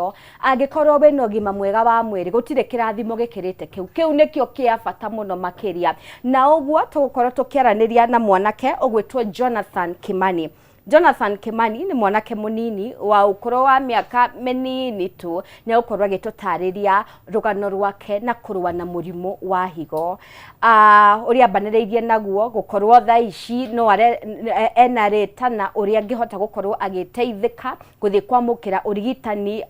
higo angikorwo we no gima mwega wa mwiri gutire kirathimo gikirite kiu nikio kia bata muno makiria na uguo tugukorwo tukiaraniria na mwanake ugwitwo Jonathan Kimani. Jonathan Kimani ni mwanake munini wa ukoro wa miaka minini tu na ukorwo agitutariria rugano rwake na kurwa na murimu wa higo uria baniriirie naguo gukorwo tha ici no enaretana uria angihota gukorwo agiteithika guthii kwamukira urigitani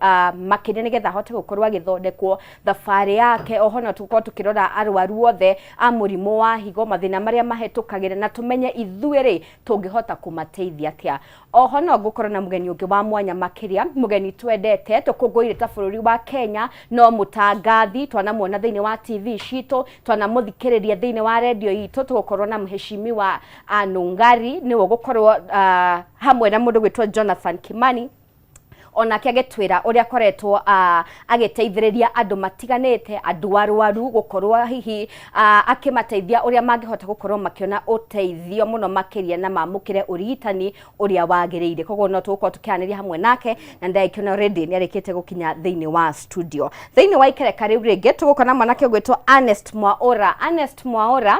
makine nigetha hote gukorwo agithondekwo thabari yake oho no tukorwo tukirora arwaru othe a murimu wa higo mathina maria mahetukagira na tumenye ithuiri tungihota kumateithia atia. Oho no gukorwo na mugeni ungi wa mwanya makiria mugeni twendete tukunguire ta bururi wa Kenya no mutangathi twanamuona thiini wa TV cito twanamuthikiriria thiini wa radio itu tugukorwo na mheshimi wa Nungari niwe gukorwo hamwe na mundu gwitwo Jonathan Kimani onake agitwira uria koretwo agiteithiriria andu matiganite andu arwaru gukorwo hihi akimateithia uria mangihota gukorwo makiona uteithio muno makiria na mamukire urigitani uria wagiriire koguo no tugukorwo tukianiria hamwe nake na ndaikiona ready ni arikite gukinya thiini wa studio thiini wa ikereka riu ringi tugukona mwanake gwitwo Ernest Mwaura. Ernest Mwaura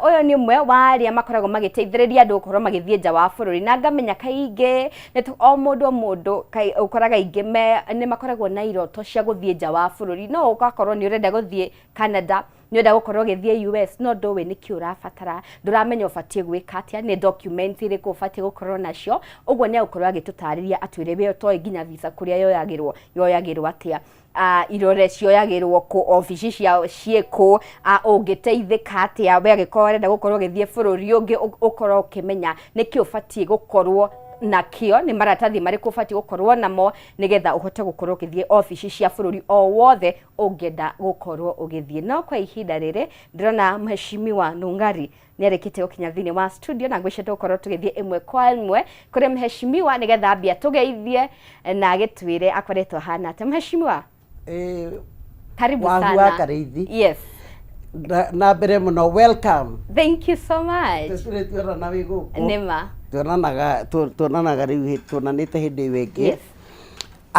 uyo ni mwe wa aria makoragwo magiteithiriria andu gukorwo magithie nja wa bururi na ngamenya kaingi ni o mundu ukoraga ingime ni makoragwo na iroto cia guthie nja wa bururi no ugakorwo ni urenda guthie Canada ni urenda gukorwo githie US no ndowe niki urabatara nduramenya ufatie gwika atia ni document iriku ufatie gukorwo nacio uguo ni ukorwo agitutariria atwire we toy ginya visa kuria yoyagirwo atia irore cioyagirwo ku office cia cieko ungiteithika atia we agikorwo urenda gukorwo githie bururi ungi ukorwo ukimenya niki ufatie gukorwo nakio ni maratathi mari kufati gukorwo namo nigetha uhote gukorwo githie office cia bururi o wothe ungenda gukorwo ugithie no kwa ihinda rire ndirona mheshimi wa Nungari ni arikite gukinya thiini wa studio na ngwicete gukorwo tugithie imwe kwa imwe kuri mheshimi wa nigetha ambia tugeithie na agitwire akoretwo hana ate mheshimi wa karibu sana yes na mbere muno welcome thank you so much tusiretwa na wiguko nema tuonanaga riu tuonanite hindi wengi yes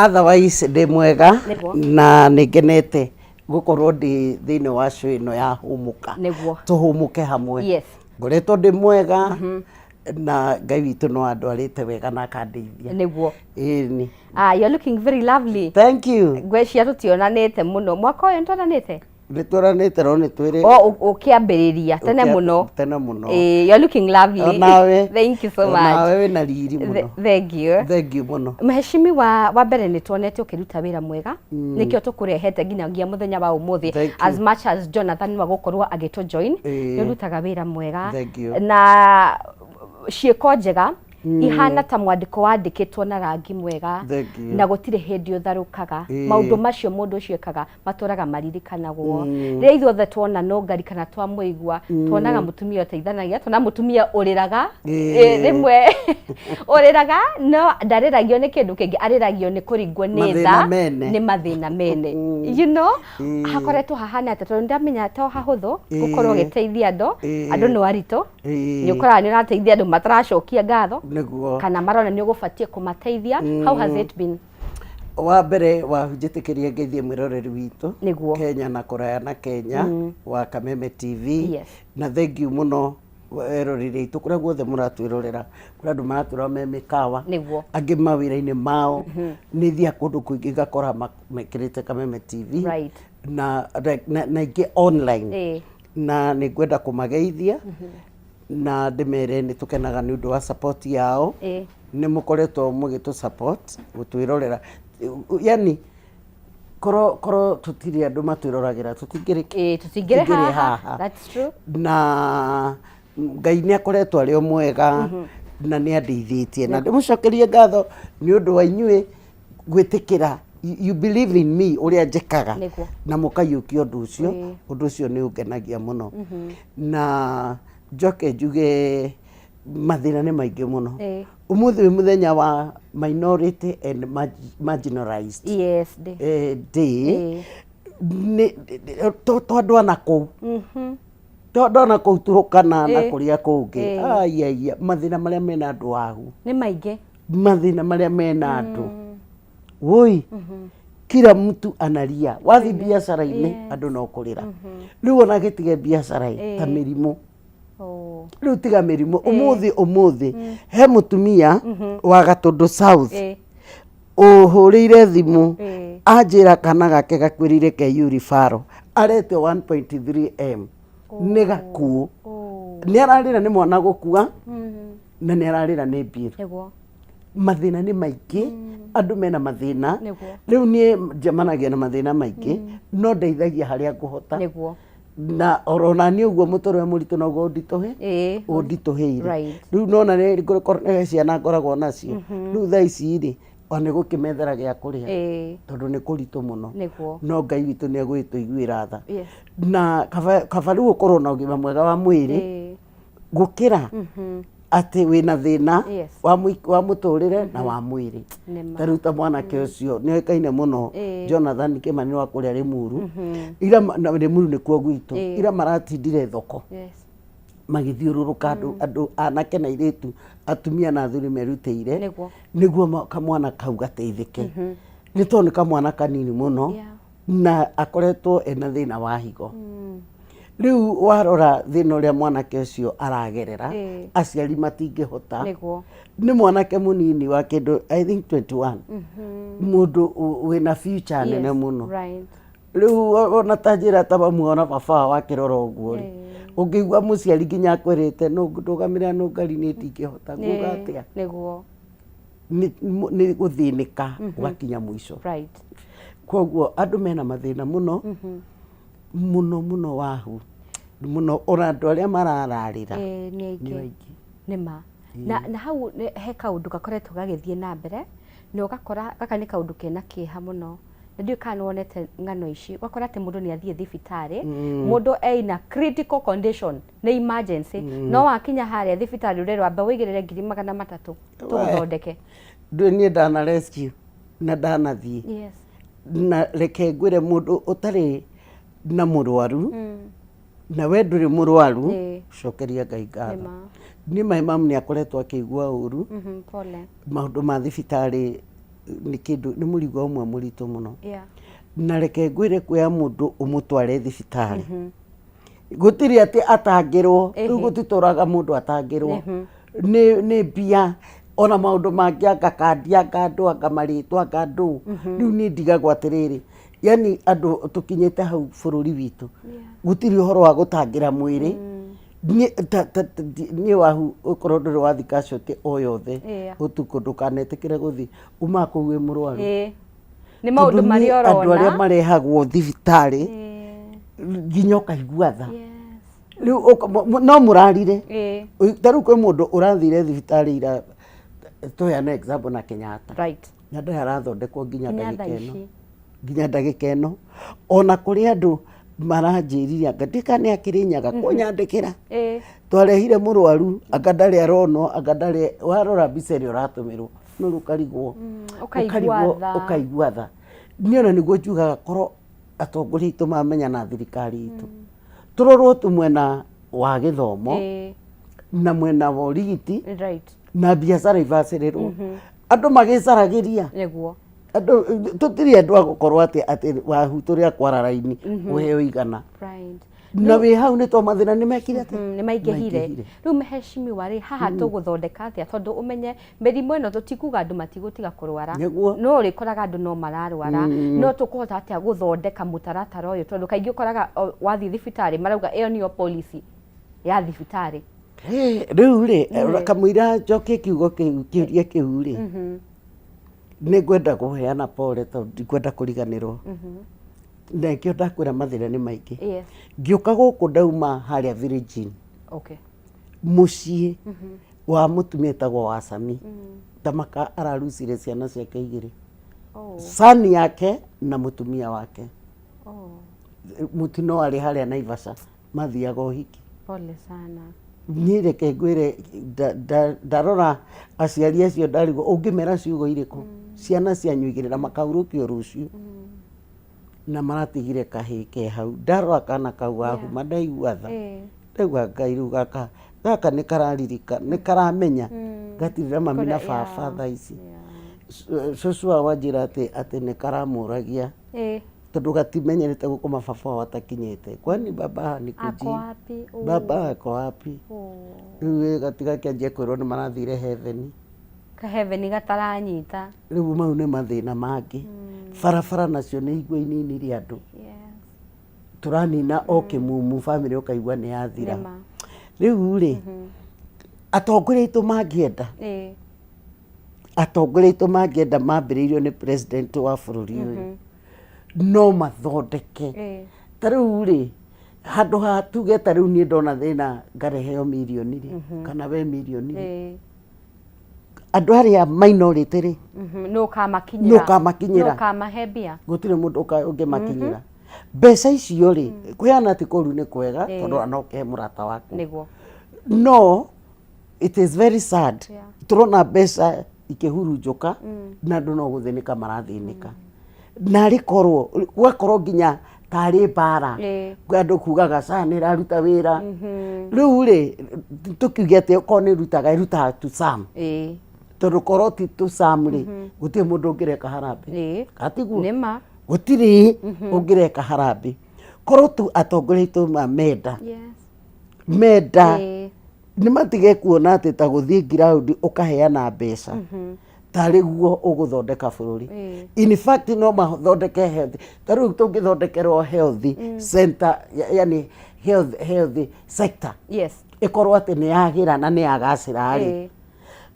otherwise ndi mwega na ningenete gukorwo ndi thiini wa show ino ya humuka tuhumuke hamwe yes ngoretwo ndi mwega na Ngai witu no andwarite wega na kandeithia niguo ni you're looking very lovely thank you ngwecia tutionanite muno mwaka uyu ntonanite nituranite ro nitwire ukiambiriria tene muno you're looking lovely nawe thank you so much nawe wina riri muno thank you muno mheshimi wa mbere nituonete ukiruta wira mwega nikio tukurehete nginyagia muthenya wa umuthi as much as Jonathan wa gukorwo agito join nirutaga wira mwega na cieko njega ihana ta mwandiko wandikitwo na rangi mwega na gutire hindi utharukaga maundu macio mundu ciekaga maturaga maririkanagwo ri ithuothe twona no ngari kana twamuigua twonaga mutumia uteithanagia twana mutumia uriraga rimwe uriraga no ndareragio ni kindu kingi ariragio ni kuringwo ni tha ni mathina mene you know hakoretwo hahana ate tondu ndamenya to hahuthu gukorwo giteithia andu no arito ni ukora ni rateithia andu mataracokia ngatho kana marona ni ugufatie kumateithia how has it been wa mbere wa njitikirie ngeithie mwiroreri witu Kenya na kuraya na Kenya wa Kameme TV na thank you muno erorire itu kuria guothe muratwirorera kuria andu maratura me mikawa angi mawira-ini mao ni thia kundu kuingi gakora mekirite Kameme TV na ingi online na ni ngwenda kumageithia na ndimere ni tukenaga ni undu wa support yao ni mukoretwo mugitu support gutwirorera yani koro tutiri andu matwiroragira tutingire haha that's true na Ngai ni akoretwo ari o mwega na ni andeithitie na ndimucokerie ngatho ni undu wa inyue gwitikira you believe in me uria njekaga na mukayukia undu ucio ni ungenagia muno na njoke njuge mathina ni maingi muno umuthi muthenya wa minority and marginalized day to andwana kou to andwana kou turukana na kuria kungi ayaya mathina maria mena andu ahu ni maingi mathina maria mena andu woi kila mtu analia wathi biashara-ini andu no kurira riu ona gitige biashara ta mirimu riu tiga mirimu umuthi he mutumia wa Gatundu South uhurire thimu anjira kana gake gakwirire ke Urifaro arete 1.3M ni gakuo ni ararira ni mwana gukua na ni ararira ni bill mathina ni maingi andu mena mathina riu nie njamanagia na mathina maingi no ndeithagia haria nguhota na orona ni uguo mutoro muritu no go ndituhe undituheire riu nona ni ciana ngoragwo nacio riu thaa ici ri ona gukimethera gia kuria tondu ni kuritu muno no Ngai witu ni agwituiguira tha na kaba riu ukorwo na ugima mwega wa mwiri gukira ati wina thina wa muturire na wa mwiri tariu ta mwanake ucio ni ekaine muno Jonathan Kimani wa kuria Limuru ira Limuru ni kuo gwitu ira maratindire thoko magithiururuka andu anake na iritu atumia na athuri merutĩire niguo kamwana kau gateithike ni tondu kamwana kanini muno na akoretwo ena thina wa higo riu warora thina uria mwanake ucio aragerera aciari matingihota ni mwanake munini wa kindu I think 21 mundu wina future nene muno riu ona tanjira tabamuona baba wa kiroro uguo ungigwa muciari nginya akwirite no ndugamira no ngari ni tingihota nguga atia niguo ni guthinika ugakinya mwisho koguo andu mena mathina muno muno wahu muno ona andu aria marararira ni aingi nima na hau he kaundu gakoretwo gagithie na mbere no gakora gaka ni kaundu kena kiha muno ndio kana wonete ngano ici wakora ati mundu ni athie thibitari mundu ena critical condition ni emergency no wakinya haria thibitari urero amba wigirire 300 tuguthondeke ni ndana rescue na ndanathie na reke ngwire mundu utari na murwaru na we nduri murwaru cokeria Ngai ngatho ni maimamu ni akoretwo akigua uru pole maundu ma thibitari ni kindu ni murigo umwe muritu muno na reke ngwire kuya mundu umutware thibitari gutiri ati atangirwo riu gutituraga mundu atangirwo ni bia ona maundu mangi akakandia kandu akamaritwa kandu riu ni ndigagwo atiriri yani andu tukinyete hau bururi witu gutiri uhoro wa gutangira mwiri ni wahu ukorwo nduri wathika cote o yothe utuku ndukanetikire guthi uma kuwe murwaru ni maundu mari orona andu aria marehagwo thibitari nginya ukaigua tha riu no murarire taru kwe mundu urathire thibitari ira toya example na Kenyatta na nda arathondekwo nginya ndagika ino ona kuri andu maranjiriria ngadika ni akirinyaga kunyandikira twarehire murwaru akandari arono akandari warora biceri uratumirwo no rukarigwo ukaigua tha niona niguo njugaga korwo atongoria itu mamenya na thirikari itu turorwo tu mwena wa githomo na mwena wa urigiti na biashara ibacirirwo andu magicaragiria niguo andu tutiri andu agukorwo ati wahuturia kwararaini uheo igana na we hau ni to mathina ni mekire ati ni maingehire riu meheshimi wari haha tuguthondeka atia tondu umenye merimu ino tutikuga andu matigutiga kurwara no rikoraga andu no mararwara no tukuhota atia guthondeka mutaratara uyu tondu kaingi ukoraga wathi thibitari marauga iyo niyo policy ya thibitari riu ri kamwira njoke kiugo kiuria kiu ri ni gwenda kuheana pole tondu ndikwenda kuriganirwo na kio ndakwira mathina ni maingi ngiuka guku ndauma haria village mucii wa mutumia etagwo wa Sami tamaka ararucire ciana ciake igiri sani yake na mutumia wake mutino ari haria Naivasha mathiaga uhiki pole sana ni reke ngwire ndarora aciari acio ndarigo ungimera ciugo iriku ciana cianyu igiri na makaurukio rucio na maratigire kahike hau ndarora kana kau ahu mandaigua tha ndauga Ngai riu gaka ni kararirika ni karamenya gatirira mami na baba tha ici Cũcũ wanjĩra atĩ nĩ karamũragia tondũ gatimenyerete gũkoma baba wao atakinyĩte. Kwani baba nikuje? Baba ako wapi? Rĩu gatigakĩanjia kwĩrwo nĩ marathire heaven. Heaven gataranyita. Rĩu mau nĩ mathĩna mangĩ. Barabara nacio nĩ igwe inini rĩa andũ. Tũranina o kĩmumu family ũkaigua nĩ yathira. Rĩu rĩ atongoria aitũ mangĩenda. Atongoria aitũ mangĩenda mambĩrĩirio nĩ president wa bũrũri ũyũ. No mathondeke. Ta rĩu rĩ handũ ha tuge ta rĩu niĩ ndona thĩna ngareheo mirioni rĩ kana we mirioni rĩ. Andũ arĩa minority rĩ no kamakinyĩra no kamahe mbia gũtirĩ mũndũ ũngĩmakinyĩra. Mbeca icio rĩ kũheana atĩ kũru nĩ kwega tondũ anoke mũrata waku. No it is very sad. Tũrona mbeca ikĩhurunjũka na andũ no gũthĩnĩka marathĩnĩka. Na rĩkorwo gwakorwo nginya tarĩ mbara andũ kugaga SHA nĩ ĩraruta wĩra. Rĩu rĩ tũkiuge atĩ okorwo nĩ ĩrutaga to some. Tondũ korwo ti to some rĩ gũtirĩ mũndũ ũngĩreka harambĩ. Atiguo gũtirĩ ũngĩreka harambĩ. Korwo tu atongoria aitũ menda nĩ matige kuona atĩ ta gũthiĩ ground ũkaheana mbeca tarĩ guo ũgũthondeka bũrũri. In fact no mathondeke health. Ta rĩu tũngĩthondekerwo health center yani health sector ĩkorwo atĩ nĩ yagĩra na nĩ yagacĩra rĩ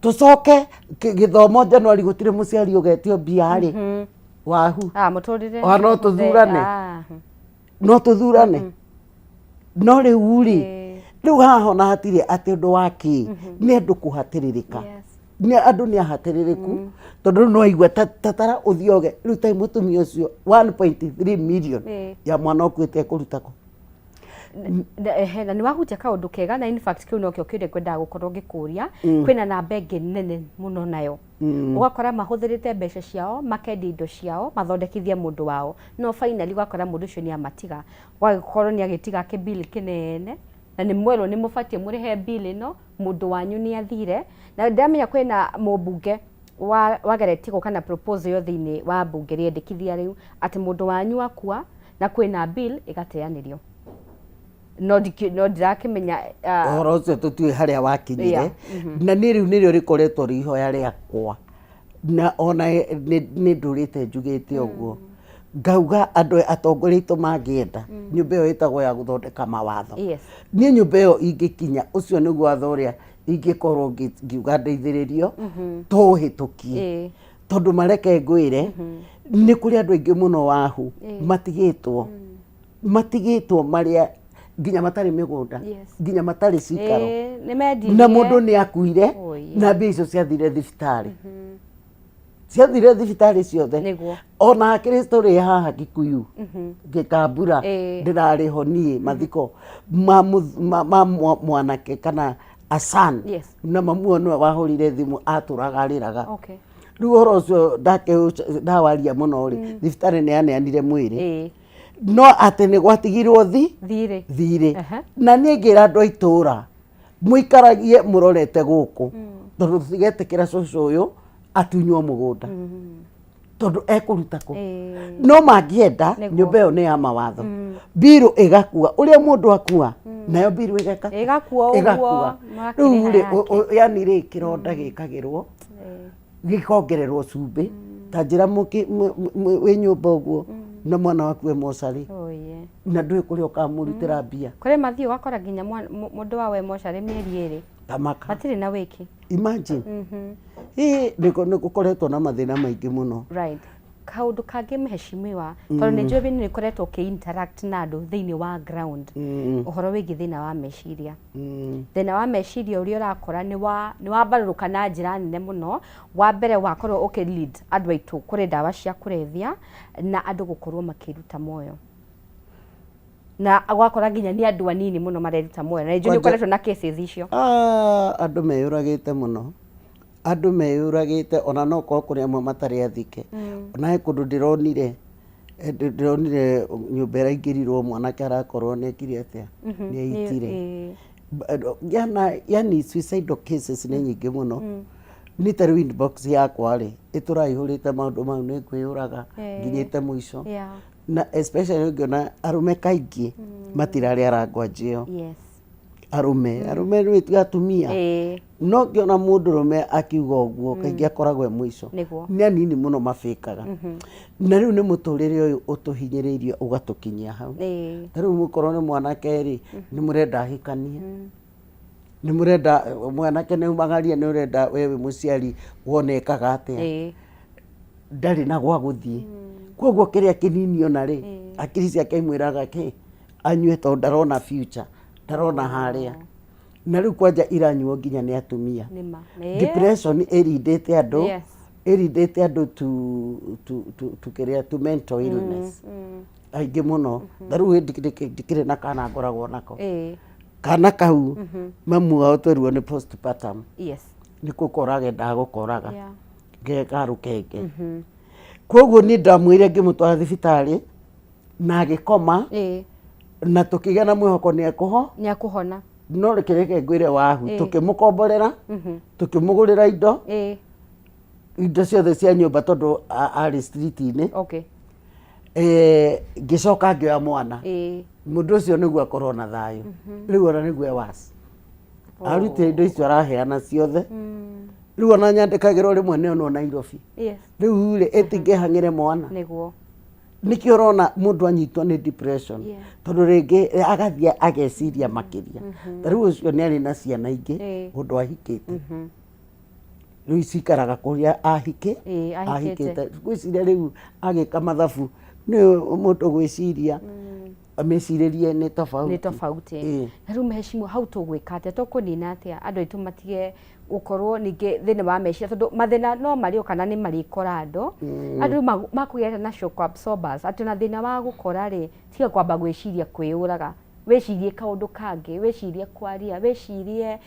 tũcoke gĩthomo January gũtirĩ mũciari ũgetio mbia rĩ wahu no tũthurane no rĩu rĩ rĩu haha na hatirĩ atĩ ũndũ wa kĩ nĩ andũ kũhatĩrĩrĩka. Nĩ andũ nĩ ahatĩrĩrĩku tondũ no aigua tatara ũthioge rĩu ta mũtumia ũcio 1.3 million ya mwana ũkuĩte kũruta kũ. Na nĩ wahutia kaũndũ kega na in fact kĩu nokĩo kĩrĩa ngwendaga gũkorwo ngĩkũria. Kwĩna namba ĩngĩ nene mũno nayo ũgakora mahũthĩrĩte mbeca ciao makendia indo ciao mathondekithie mũndũ wao no finally ũgakora mũndũ ũcio nĩ amatiga wagĩkorwo nĩ agĩtiga kĩbili kĩnene na nĩ mwerwo nĩ mũbatiĩ mũrĩhe bill ĩno mũndũ wanyu nĩ athire. Na ndamenya kwĩna mũmbunge wageretie gũka na proposal yo thĩinĩ wa mbunge rĩendekithia rĩu atĩ mũndũ wanyu akua na kwĩna bill ĩgateanĩrio. No ndirakĩmenya ũhoro ũcio tũtiũĩ harĩa wakinyire na nĩ rĩu nĩrĩo rĩkoretwo rĩ ihoya rĩakwa na ona nĩ ndũrĩte njugĩte ũguo ngauga andũ atongoria aitũ mangĩenda nyũmba ĩyo ĩtagwo ya gũthondeka mawatho. Niĩ nyũmba ĩyo ingĩkinya ũcio nĩguo watho ũrĩa ingĩkorwo ngiuga ndeithĩrĩrio tũhĩtũkie tondũ mareke ngwĩre nĩ kũrĩ andũ aingĩ mũno wahu matigĩtwo marĩa nginya matarĩ mĩgũnda nginya matarĩ cikaro na mũndũ nĩ akuire na mbia icio ciathire thibitarĩ. Ciathire thibitarĩ ciothe ona Kristo rĩ haha Kikuyu Gĩkambura ndĩrarĩho niĩ mathiko ma mwanake kana Asan na mamuo nĩwe wahũrire thimũ atũraga arĩraga. Rĩu ũhoro ũcio ndawaria mũno rĩ thibitarĩ nĩ yaneanire mwĩrĩ no atĩ nĩ gwatigirwo thirĩ. Na niĩ ngĩra andũ a itũra mũikaragie mũrorete gũkũ tondũ tũtigetĩkĩra cũcũ ũyũ atunywo mũgũnda tondũ ekũruta kũ. No mangĩenda nyũmba ĩyo nĩ ya mawatho bill ĩgakua ũrĩa mũndũ akua nayo bill ĩgakua. Rĩu rĩ yani rĩ kĩronda gĩkagĩrwo gĩkongererwo cumbĩ ta njĩra wĩ nyũmba ũguo na mwana waku e mocarĩ na ndũĩ kũrĩa ũkamũrutĩra mbia. Kũrĩ mathiĩ ũgakora nginya mũndũ wawe mocarĩ mĩeri ĩrĩ matirĩ na wĩki. Imagine nĩ gũkoretwo na mathĩna maingĩ mũno. Kaũndũ kangĩ mheshimiwa tondũ nĩ njũĩ nĩ ũkoretwo ũkĩ-interact na andũ thĩinĩ wa ground ũhoro wĩgiĩ thĩna wa meciria. Thĩna wa meciria ũrĩa ũrakora nĩ wabarũrũka na njĩra nene mũno. Wa mbere wakorwo ũkĩ-lead andũ aitũ kũrĩ ndawa cia kũrebia na andũ gũkorwo makĩruta muoyo na gwakora nginya nĩ andũ anini mũno mareruta muoyo na njũĩ nĩ ũkoretwo na cases icio. Andũ meyũragĩte mũno andũ meyũragĩte ona no korwo kũrĩ amwe matarĩ athike. Ona he kũndũ ndĩronire nyũmba ĩraingĩrirwo mwanake arakorwo nĩ ekire atĩa nĩ aitire. Yani suicidal cases nĩ nyingĩ mũno ni taru inbox yakwa ri ituraihurite maundu mau ni kwiyuraga nginyite muico na especially ngiona arume kaingi matirari arangwanjio arume ni tigatumia no ngiona mundu rume akiuga uguo kaingi akoragwe muico ni anini muno mafikaga na riu ni muturire uyu utuhinyiriirie ugatukinyia hau riu mukorwo ni mwanake ri ni murenda ahikanie ni murenda mwanake ni umagaria ni urenda wewe muciari wonekaga atia ndari na gwa guthii koguo kiria kinini ona ri akiri ciake imwiraga ki anyue to ndarona future ndarona haria na riu kwanja iranyuo nginya ni atumia depression irindite andu irindite andu to kiria to mental illness aingi muno riu ndikire na kana ngoragwo nako kana kau mamu wao twerwo ni postpartum ni kukorage ndagukoraga ngekaru kenge koguo ni ndamwire ngimutwara thibitari na agikoma na tukigia na mwihoko ni akuhona no rekere ngwire wahu tukimukomborera tukimugurira indo indo ciothe cia nyumba tondu ari street-ini ngicoka ngioya mwana mundu ucio niguo akorwo na thayu riu ona niguo wasi arutire indo icio araheana ciothe riu ona nyandikagirwo rimwe ni ono Nairobi riu ri itingihangire mwana nikio urona mundu anyitwo ni depression tondu ringi agathia ageciria makiria riu ucio ni ari na ciana ingi undu ahikite riu cikaraga kuria ahikite gwiciria riu agika mathabu ni mundu gwiciria ameciririe ni tofauti riu mheshimiwa hau tugwika atia tukunina atia andu aitu matige gukorwo ningi thini wa meciria tondu mathina no mario kana ni marikora andu makugeta na shock absorbers ati na thina wa gukora ri tiga kwamba gwiciria kwiyuraga wecirie kaundu kangi wecirie kwaria wecirie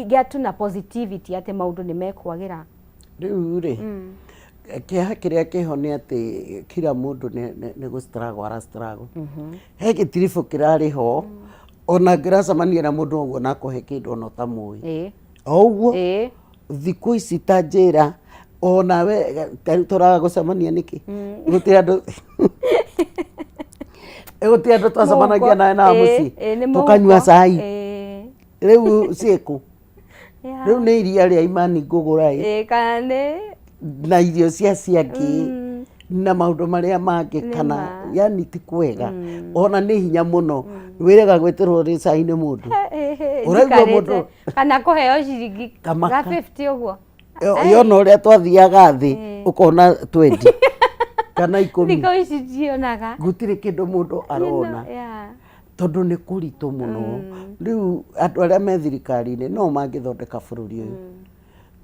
giatu na positivity ati maundu ni mekwagira riu ri kiha kiria kiho ni ati kila mundu ni gustruggle ara struggle he gitirifu kirari ho ona ngiracamania na mundu uguo na kuhe kindu ona tamui oguo thiku ici ta njira ona we turaga gucamania niki guti andu twacamanagia na muci tukanyua cai riu ciku riu ni iria ria imani ngugura kana na irio cia ciangi na maundu maria mangi kana yani ti kwega ona ni hinya muno wirega gwitirwo ri cai-ini mundu uraigua mundu kana kuheo ciringi ga 50 uguo yona uria twathiaga thi ukona 20 kana 10 thiko ici cionaga gutiri kindu mundu arona tondu ni kuritu muno riu andu aria me thirikari-ini no mangithondeka bururi uyu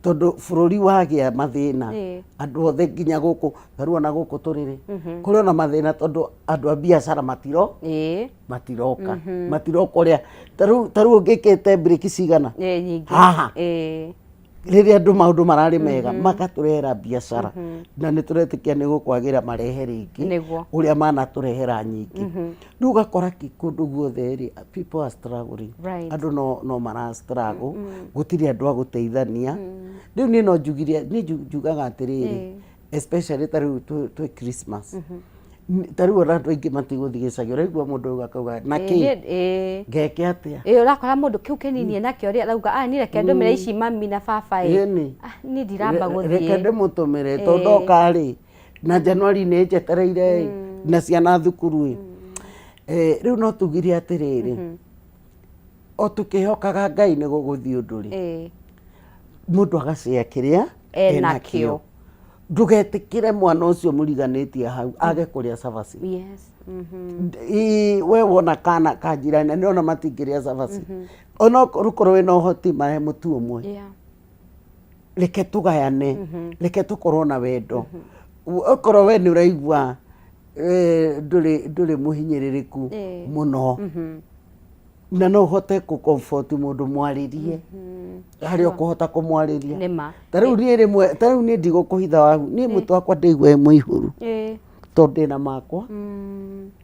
tondu bururi wagia mathina andu othe nginya guku taruona guku turiri kuri ona mathina tondu andu a biashara matiroka uria taru ungikite break cigana haha riria andu maundu marari mega makaturehera biashara na ni turetikia ni gukwagira marehe ringi uria manaturehera nyingi riu gakora kundu guothe ri people are struggling andu no mara struggle gutiri andu a guteithania riu ni no njugaga atiriri especially taru tu Christmas taru ora andu aingi matiguthi gicagio raigua mundu uga kauga na ki ngeke atia urakora mundu kiu kinini nakio ri arauga ni reke ndumire ici mami na baba ni ndiramba guthie reke ndimutumire tondoka ri na January ni njetereire na ciana thukuru riu no tugire atiriri o tukihokaga Ngai ni guguthie undu ri mundu agacia kiria enakio ndugetikire mwana ucio muriganitie hau age kuria cabaci we wona kana kanjirani ni ona matingiria cabaci ona rukorwo wina uhoti mahe mutu umwe reke tugayane reke tukorwo na wendo okorwo we ni uraigua nduri muhinyiririku muno na no hote ku comfort mundu mwaririe hari okuhota kumwariria tariu ni rimwe tariu ni ndigukuhitha wahu ni mutu wakwa ndigwe muihuru tondu ndina makwa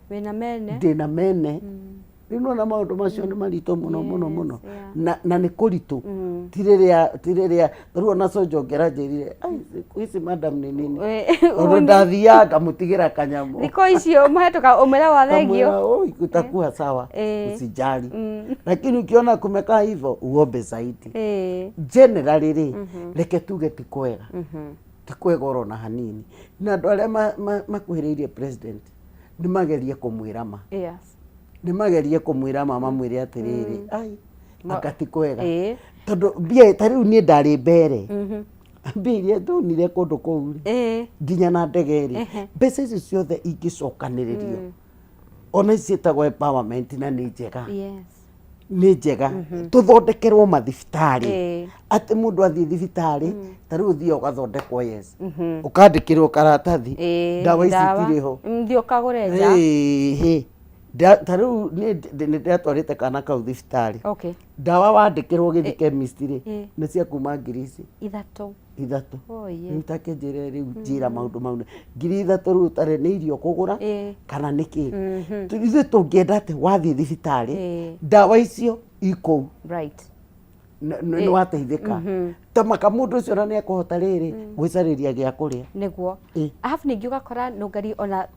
wina mene ndina mene rino na maundu macio ni marito muno na ni kuritu tiriria ruo na sojo ngera njirire ici madam ni nini ndo ndathiaga mutigira kanyamu thiko icio mahetoka umera wa thengio itakuwa sawa usijali lakini ukiona kumekaa hivyo uombe zaidi generally reke tuge tikwega tikwega orona hanini na andu aria makuhiriirie president ni magerie kumwirama ni magerie kumwira mama mwire atiriri ai akati kwega tondu bia tariu ni ndari mbere mbire ndonire kundu kuu nginya na ndegeri mbeca ici ciothe ingicokaniririo ona icietagwo empowerment na ni njega ni njega tuthondekerwo mathibitari ati mundu athie thibitari tariu thie ugathondekwo ukandikirwo karatathi ndawa ici tiriho ndio kagure nja tariu ni ndatwarite kana kau thibitari ndawa wandikirwo githi chemist ri ni cia kuma ngiri ithatu nitakenjire riu njira maundu mau ngiri ithatu riu tare ni irio kugura kana niki ithuĩ tungienda ati wathie thibitari ndawa icio ikou ni wateithika tamaka mundu ucio ni akuhota riri gwicariria gia kuria niguo alafu ningi ugakora nungari ona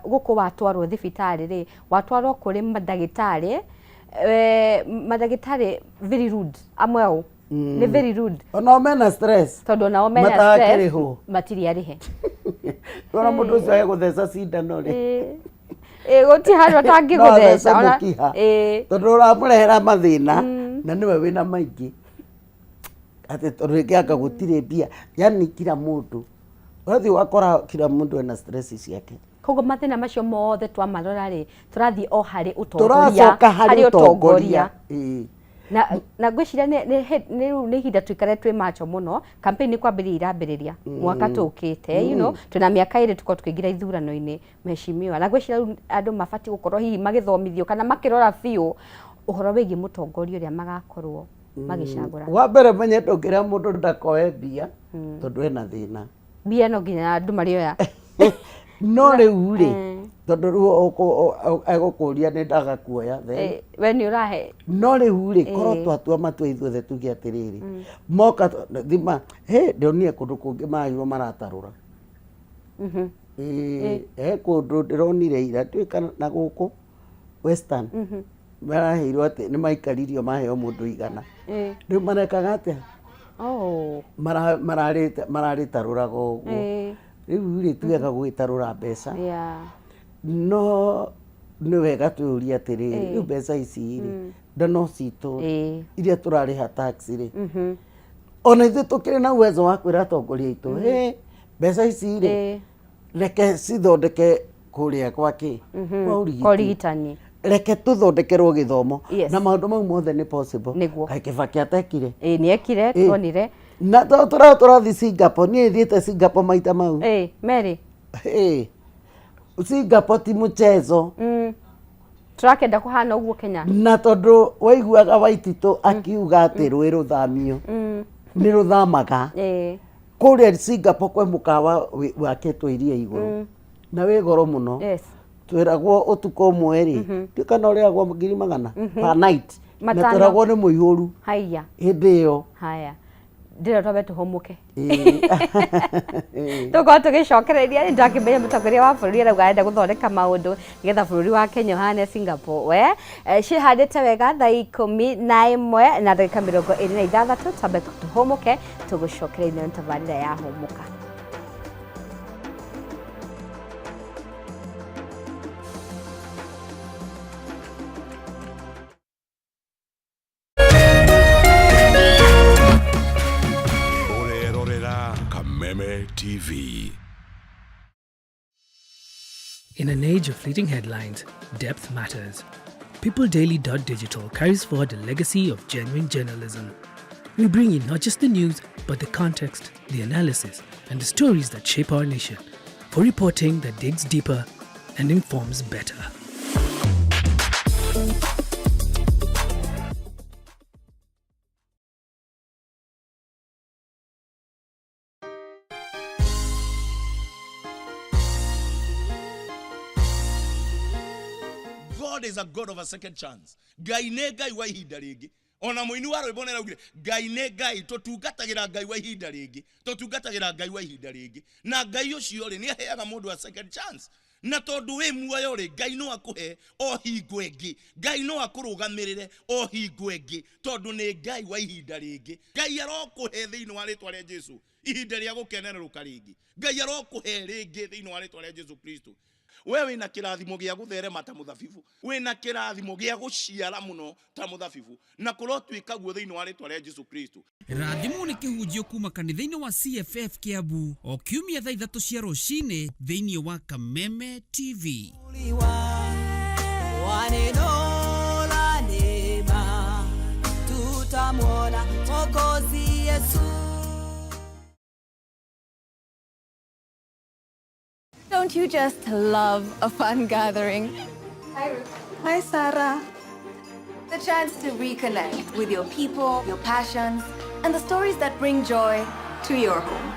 guku watwarwo thibitari ri watwarwo kuri madagitari very rude amwe au ni very rude ona mena stress tondu na mena stress matiri arihe ona mundu ucio agutheca cindano ri guti handu atangigutheca ona tondu uramurehera mathina na niwe wina maingi ati tondu ngianga gutire mbia yani kila mundu urathi wakora kila mundu ena stress ciake kogo mathina macio mothe twamarora ri turathi o hari utongoria na gwiciria ni hinda twikare twi macho muno campaign kwambiria irambiriria mwaka tukite you know tuna miaka iri tuko tukigira ithurano-ini mheshimiwa na gwiciria andu mabati gukorwo hihi magithomithio kana makirora biu uhoro wigi mutongoria uria magakorwo magicagura wa mbere menye ndungira mundu ndakoe mbia tondu ena thina mbia no nginya andu marioya no riu ri tondu riu agukuria ni ndaga kuoya we ni urahe no riu ri korwo twatua matua ithuothe tuge atiriri moka thima ndionire kundu kungi magirwo maratarura kundu ndironire ira twika na guku western maraheirwo ati ni maikaririo maheo mundu igana riu marekaga atia mararitaruraga uguo riu ri tuyaga gwitarura mbeca no ni wega tuuria atiriri riu mbeca ici ri ndono citu iria turariha tax ri ona ithuĩ tukiri na uwezo wa kwira atongoria itu mbeca ici ri reke cithondeke kuria gwaki kwa urigitani reke tuthondekerwo githomo na maundu mau mothe ni possible kai Kibaki atekire ni ekire tuonire na turathi Singapore ni thiete Singapore maita mau Mary Singapore ti mchezo turakenda kuhana uguo Kenya na tondu waiguaga Waititu akiuga ati rwi ruthamio ni ruthamaga kuria Singapore kwe mukawa waketwo iria iguru na wi goro muno twiragwo utuko mweri tikana uriagwo 200,000 per night na twiragwo ni muihuru haya hindi iyo haya ndira twabe tuhomuke tuko tugicokereria ni ndakimenya mutongoria wa bururi arauga enda guthondeka maundu nigetha bururi wa Kenya hane Singapore we cihandite wega thaa 11 na ndagika 26 twabe tuhomuke tugucokereria ni tabarira ya homuka. TV. In an age of fleeting headlines, depth matters. PeopleDaily.digital carries forward a legacy of genuine journalism. We bring you not just the news, but the context, the analysis, and the stories that shape our nation. For reporting that digs deeper and informs better. God is a God of a second chance. Ngai nĩ Ngai wa ihinda rĩngĩ. Ona mũini wa rwĩmbo nĩaraugire Ngai nĩ Ngai tũtungatagĩra Ngai wa ihinda rĩngĩ. Tũtungatagĩra Ngai wa ihinda rĩngĩ. Na Ngai ũcio rĩ nĩaheaga mũndũ a second chance. Na tondu we muoyo ri Ngai no akuhe o hingo ĩngĩ. Ngai no akũrũgamĩrĩre o hingo ĩngĩ tondu nĩ Ngai wa ihinda rĩngĩ. Ngai arokuhe thĩinĩ wa rĩtwa rĩa Jesu ihinda rĩa gũkenerũka rĩngĩ. Ngai arokuhe rĩngĩ thĩinĩ wa rĩtwa rĩa Jesu Kristo. We wĩna kĩrathimo gĩa gũtherema ta mũthabibũ. Wĩna kĩrathimo gĩa gũciara mũno ta mũthabibũ. Na kũrotwĩka guo thĩinĩ wa rĩtwa rĩa Jesu Kristo. Rathimo nĩ kĩhunjio kuma kanitha-inĩ wa CFF Kiambu o kiumia thaa 3 cia rũcinĩ thĩinĩ wa Kameme TV. Tutamwona Mwokozi Yesu. Don't you just love a fun gathering? Hi, Ruth. Hi, Sarah. The chance to reconnect with your people, your passions, and the stories that bring joy to your home.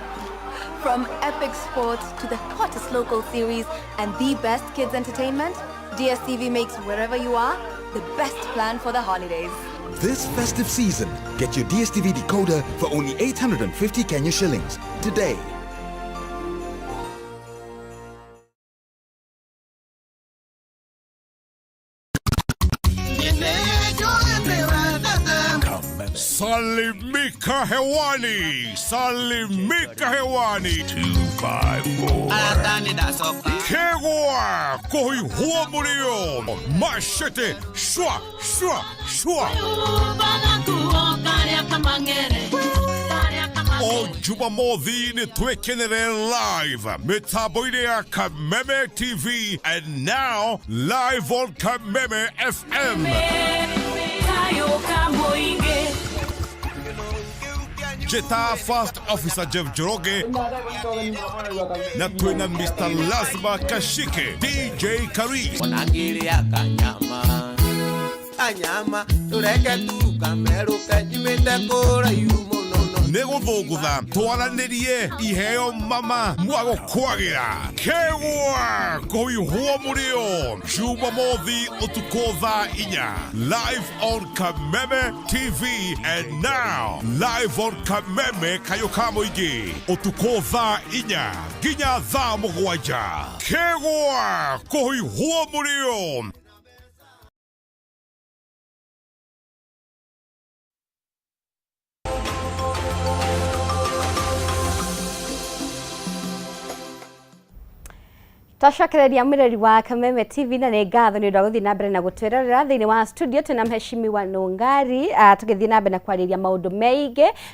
From epic sports to the hottest local series and the best kids entertainment, DSTV makes wherever you are the best plan for the holidays. This festive season, get your DSTV decoder for only 850 Kenya shillings today. Salimika hewani, salimika hewani. 254 Kegwa kohi huo mulio mashete shwa shwa shwa o Jumamothi ni twekenere live mitambo-inĩ ya Kameme TV and now live on Kameme FM. Jeta First Officer Jeff Joroge na twina Mr. Lazima Kashike DJ Karis Kanyama tureke tukameruka nyimite kura yumo Negũthũngũtha twaranĩrie iheo mama mwago kwagira Kegwa kũihwo mũrĩo Jumamothi ũtukũ thaa 4 live on Kameme TV and now live on Kameme Kayũka Mũingĩ ũtukũ thaa 4 nginya thaa 7 Kegwa kũihwo mũrĩo. Tashakereria mwireri wa Kameme TV na nĩ ngatho nĩ ũndũ wa gũthiĩ na mbere na gũtwererera thĩinĩ wa studio tena mheshimiwa Nũngari tũgĩthiĩ na mbere na kwarĩria maũndũ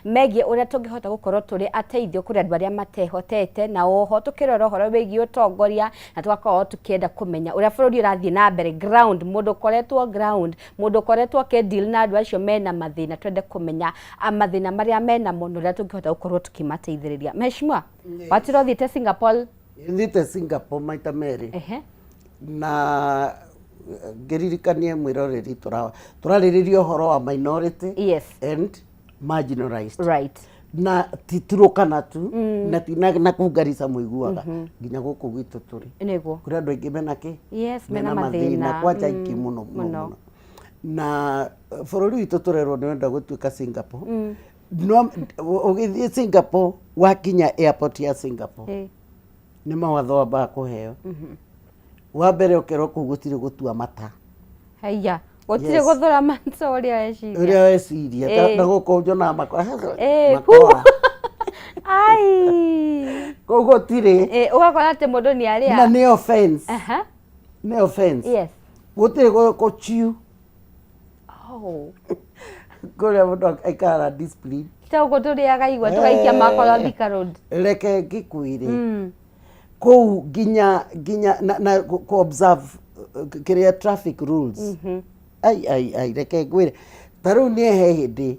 megiĩ ũrĩa tũngĩhota gũkorwo tũrĩ ateithio kũrĩ andũ arĩa matehotete na oho tũkĩrora ũhoro wĩgiĩ ũtongoria na tũgakorwo tũkĩenda kũmenya ũrĩa bũrũri ũrathiĩ na mbere ground mũndũ ũkoretwo akĩdeal na andũ acio mena mathĩna twende kũmenya mathĩna marĩa mena mo na ũrĩa tũngĩhota gũkorwo tũkĩmateithĩrĩria. Mheshimiwa watiro thiĩte Singapore Ndite Singapore maita merĩ na ngeririkanie mwĩroreri tũrarĩrĩria ũhoro wa minority and marginalized right na titurũkana tu na tina kũngarisa mũiguaga nginya gũkũ gwitũ tũrĩ nĩguo kũrĩ andũ aingĩ mena mathĩna kwanja ingĩ mũno na bũrũri witũ tũrerwo nĩ wenda gũtuĩka Singapore no ũgĩthiĩ Singapore wakinya airport ya Singapore nĩ mawatho wambaga kũheo wa mbere ũkerwo kũu gũtirĩ gũtua mata haiya gũtirĩ gũthũra mata ũrĩa weciria na gũkũ njonaga makora kũu gũtirĩ ũgakora atĩ mũndũ nĩ arĩa na nĩ offense gũtirĩ gũchiu kũrĩa mũndũ aikara discipline tũguo tũrĩaga igua tũgaikia makoro Thika Road reke ngĩkwĩre kũu nginya na ku-observe kĩrĩa traffic rules reke ngwĩre ta rĩu nĩehe hĩndĩ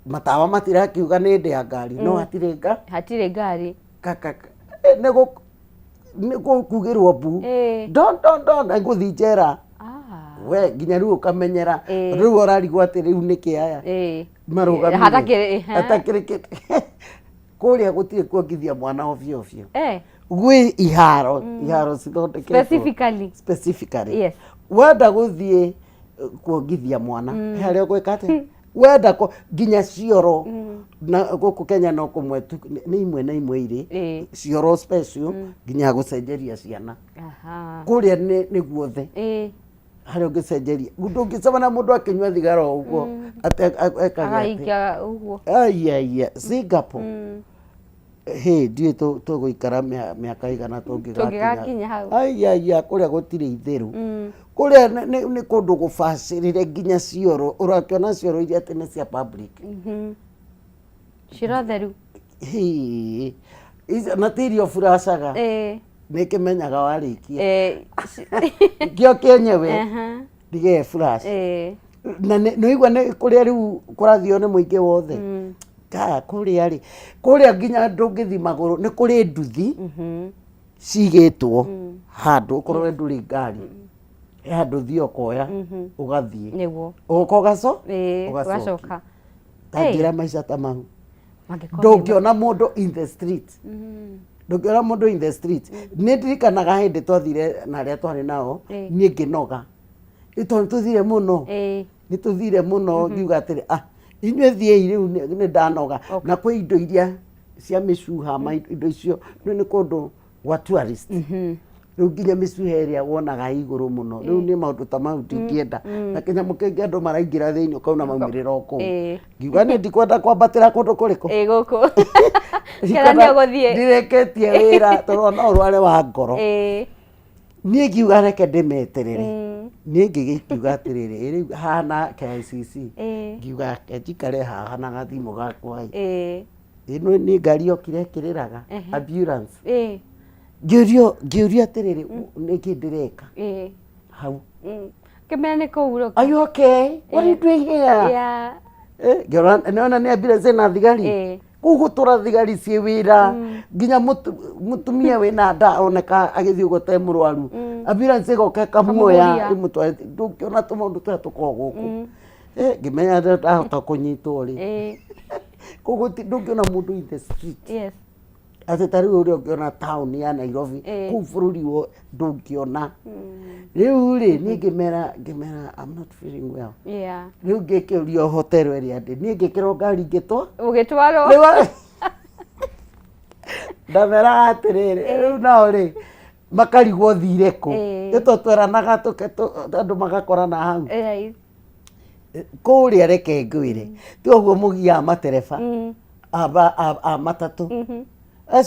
matawa matirakiuga nĩ hĩndĩ ya ngari no hatirĩ ngari nĩ kugĩrwo mbu na ngũthiĩ njera we nginya rĩu ũkamenyera rĩu ũrarigwo atĩ rĩu nĩkĩ aya marũgamire hatakĩrĩ kũrĩa gũtirĩ kuongithia mwana ovyo gwĩ iharo cithondeketwo specifically wenda guthie kuongithia mwana harĩa gwĩka atĩ wenda nginya cioro na gũkũ Kenya no kũmwe tu nĩ imwe na imwe irĩ cioro special nginya gũcenjeria ciana kũrĩa nĩ guothe harĩa ũngĩcenjeria ndũngĩcema na mũndũ akĩnyua thigara ũguo akaingia ũguo aiya Singapore ndiĩ tũgũikara mĩaka igana tũngĩgakinya hau aiya kũrĩa gũtirĩ itherũ kũrĩa nĩ kũndũ gũbacĩrĩre nginya cioro ũrakĩona cioro iria tene cia public cioro theru na tirio furacaga nĩ kĩmenyaga warĩkia kĩo kĩenyewe ndige furash na noigua nĩ kũrĩa rĩu kũrathio nĩ mũingĩ wothe kũrĩa nginya ndũngĩthi magũrũ nĩ kũrĩ nduthi cigĩtwo handũ ũkorwo ndũrĩ ngari handũ thio koya ũgathiĩ ũgoka ũgacoka tanjĩra maica ta mau ndũngĩona mũndũ in the street ndũngĩona mũndũ in the street nĩ ndirikanaga hĩndĩ twathire na arĩa twarĩ nao niĩ ngĩnoga tondũ tũthire mũno nĩ tũthire mũno ngiuga atĩrĩ inyuĩ thiĩi rĩu nĩ ndanoga na kwĩ indo iria cia mĩcuha indo icio nĩ kũndũ gwa tourist rĩu nginya mĩcuha ĩrĩa wonaga igũrũ mũno rĩu nĩ maũndũ ta mau ndingĩenda na kĩnyamũ kĩngĩ andũ maraingĩra thĩinĩ ũkauna maumĩrĩra o kũu ngiuga nĩ ndikwenda kwambatĩra kũndũ kũrĩkũ gũkũ kĩra nĩ ũgũthiĩ ndirĩkĩtie wĩra tondũ no ũrware wa ngoro niĩ ngiuga reke ndĩmeterere niĩ ngĩgĩkiuga atĩrĩrĩ rĩu hana KICC ngiuga njikare haha na gathimũ gakwa ĩno nĩ ngari yokire ĩkĩrĩraga ambulance ngĩũrio atĩrĩrĩ nĩkĩ ndĩreka hau kĩmenya nĩ kũhurũka are you okay what are you doing here nĩona nĩ ambulance na thigari kũu gũtũra thigari ciĩ wĩra nginya mũtumia wĩna nda oneka agĩthiĩ ũgote mũrwaru ambulance ĩgoka ĩkamuoya ĩmũtware ndũngĩona tũmaũndũ tũrĩa tũkoragwo gũkũ ngĩmenya ndahota kũnyitwo rĩ kũu ndũngĩona mũndũ in the street atĩ ta rĩu ũrĩa ũngĩona taũni ya Nairobi kũu bũrũri wo ndũngĩona rĩu rĩ niĩ ngĩmera I'm not feeling well rĩu ngĩkĩũrio hotero ĩrĩa ndĩ niĩ ngĩkĩrwo ngari ũgĩtwarwo ndamera atĩrĩrĩ rĩu nao rĩ makarigwo thire kũ nĩtwo tweranaga andũ magakorana hau kũrĩa reke ngwĩre ti ũguo mũgiaga matereba a matatũ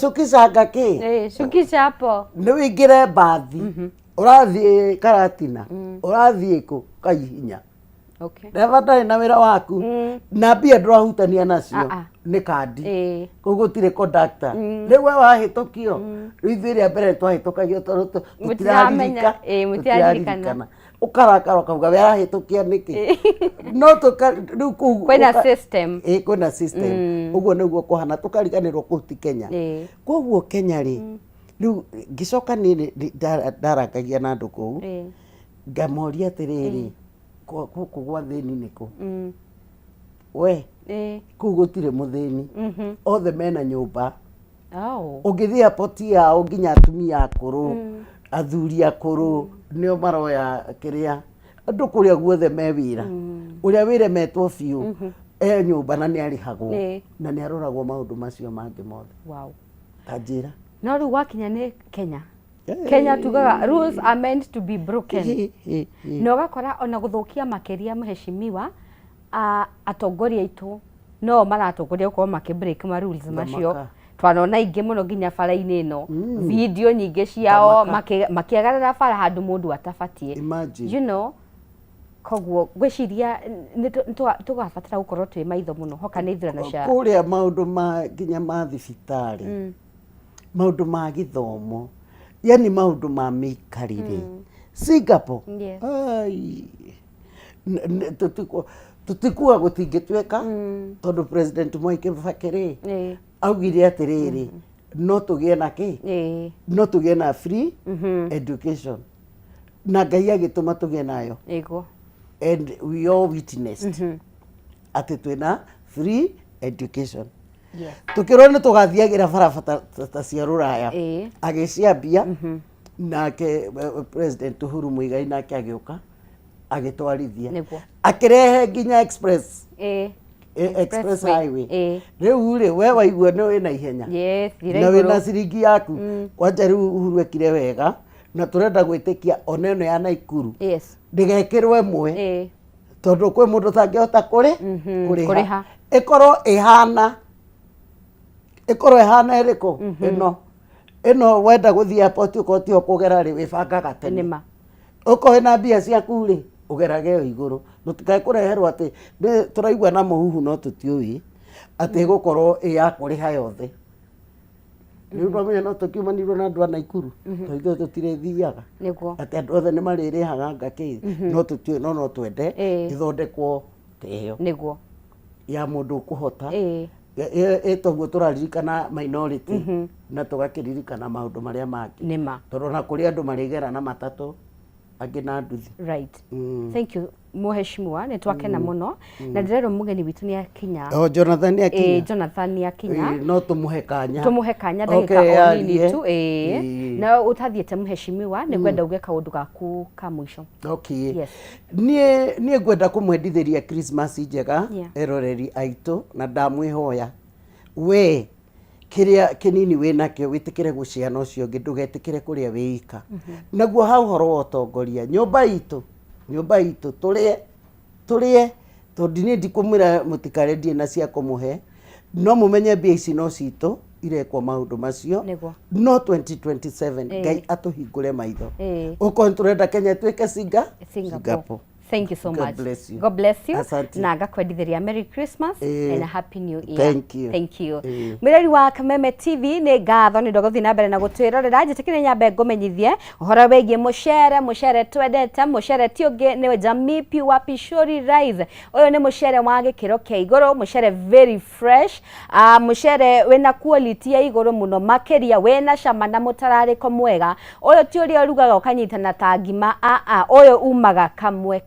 Shukisha kĩ shukisha hapo nĩ wĩingĩre mbathi ũrathiĩ Karatina ũrathiĩ kũ Kaihinya neba ndarĩ na wĩra waku na mbia ndũrahutania nacio nĩ kandi kũu gũtirĩ conductor rĩu we wahĩtũkio rĩu ithuĩ rĩa mbere twahĩtũkagio tondũ mũtiraririkana ũkarakara ũkauga we arahĩtũkia nĩkĩ no rĩu kũu kwĩna system kwĩna system ũguo nĩguo kũhana tũkariganĩrwo kũu ti Kenya koguo Kenya rĩ rĩu ngĩcoka niĩ ndarakagia na andũ kũu ngamoria atĩrĩrĩ gũkũ gwa thĩni nĩkũ we kũu gũtirĩ mũthĩni othe mena nyũmba ũngĩthiĩ airport yao nginya atumia akũrũ athuri akũrũ nĩo maroya kĩrĩa andũ kũrĩa guothe me wĩra ũrĩa wĩremetwo biũ nyũmba na nĩ arĩhagwo na nĩ aroragwo maũndũ macio mangĩ mothe tanjĩra no rĩu wakinya nĩ Kenya tugaga rules are meant to be broken na ũgakora ona gũthũkia makĩria mheshimiwa atongoria aitũ no maratongoria gũkorwo makĩbreak ma rules macio twanona ingĩ mũno nginya bara-inĩ ĩno video nyingĩ ciao makĩagarara bara handũ mũndũ atabatie you know koguo gwĩciria tũgabatara gũkorwo twĩ maitho mũno hoka nĩ ithurano cia kũrĩa maũndũ nginya ma thibitarĩ maũndũ ma gĩthomo yani maũndũ ma mĩikarĩre Singapore tũtikuga gũtingĩtuĩka tondũ president Mwai Kibaki augire atĩrĩrĩ no tũgĩe na kĩ no tũgĩe na free education na Ngai agĩtũma tũgĩe nayo and we all witnessed atĩ twĩna free education tukirwo nĩ tũgathiagĩra barabara ta cia rũraya agĩciambia nake President Uhuru Muigai nake agĩũka agĩtwarithia akirehe nginya express express highway rĩu rĩ we waigua nĩ wĩna ihenya na wĩna ciringi yaku kwanja rĩu Uhuru ekire wega na tũrenda gwĩtĩkia ona ĩno ya Naikuru ndĩgekĩrwo ĩmwe tondũ kwĩ mũndũ tangĩhota kũrĩha ĩkorwo ĩhana ĩrĩkũ ĩno wenda gũthiĩ airport ũkotio kũgera rĩ wĩbangaga tene ũko na mbia ciaku rĩ ũgerage igũrũ tũtikae kũreherwo atĩ tũraigua na mũhuhu no tũtiũĩ atĩ gũkorwo ya kũrĩha yothe rĩu ndwamenya no tũkiumanirwo na andũ a Naikuru tondũ tũtirethiaga atĩ andũ othe nĩ marĩrĩhaga ngakĩ no tũtiũĩ no twende ithondekwo teo nĩguo ya mũndũ ũkũhota ĩtoguo tũraririkana minority na tũgakĩririkana maũndũ marĩa mangĩ tondũ na kũrĩ andũ marĩgera na matatũ angĩ na nduthi right thank you Mheshimiwa nĩ twakena mũno na ndĩrerwo mũgeni witũ nĩ akinya Jonathan nĩ akinya Jonathan nĩ akinya no tũmũhe kanya ndagĩka o nini tu na ũtathiĩte Mheshimiwa nĩ kwenda uge kaũndũ gaku ka mũico niĩ ngwenda kũmwendithĩria Christmas njega eroreri aitũ na ndamwĩhoya we kiria kinini winakio witikire guciana ucio ngi ndugetikire kuria wiika naguo ha uhoro wa utongoria nyumba itu turie tondini ndikumira mutikarendie na cia kumuhe no mumenye mbia ici no cito irekwo maundu macio no 2027 ngai atuhingure maitho uko turenda Kenya twike Singapore. Thank you so much. God bless you. Na ngakwendithĩria Merry Christmas and a Happy New Year. Thank you. Mwirori wa Kameme TV nĩ ngatho nĩ ndogothi na mbere na gũtwĩrorera njĩtĩkĩre nyambe ngũmenyithie ũhoro wĩgiĩ mũcere twendete mũcere ti ũngĩ nĩ Jamii Pure Pishori Rice. Ũyũ nĩ mũcere wa gĩkĩro kĩa igũrũ, mũcere very fresh, mũcere wĩna quality ya igũrũ mũno makĩria, wĩna cama na mũtararĩko mwega. Ũyũ ti ũrĩa ũrugaga ũkanyitana ta ngima, ũyũ umaga kamwe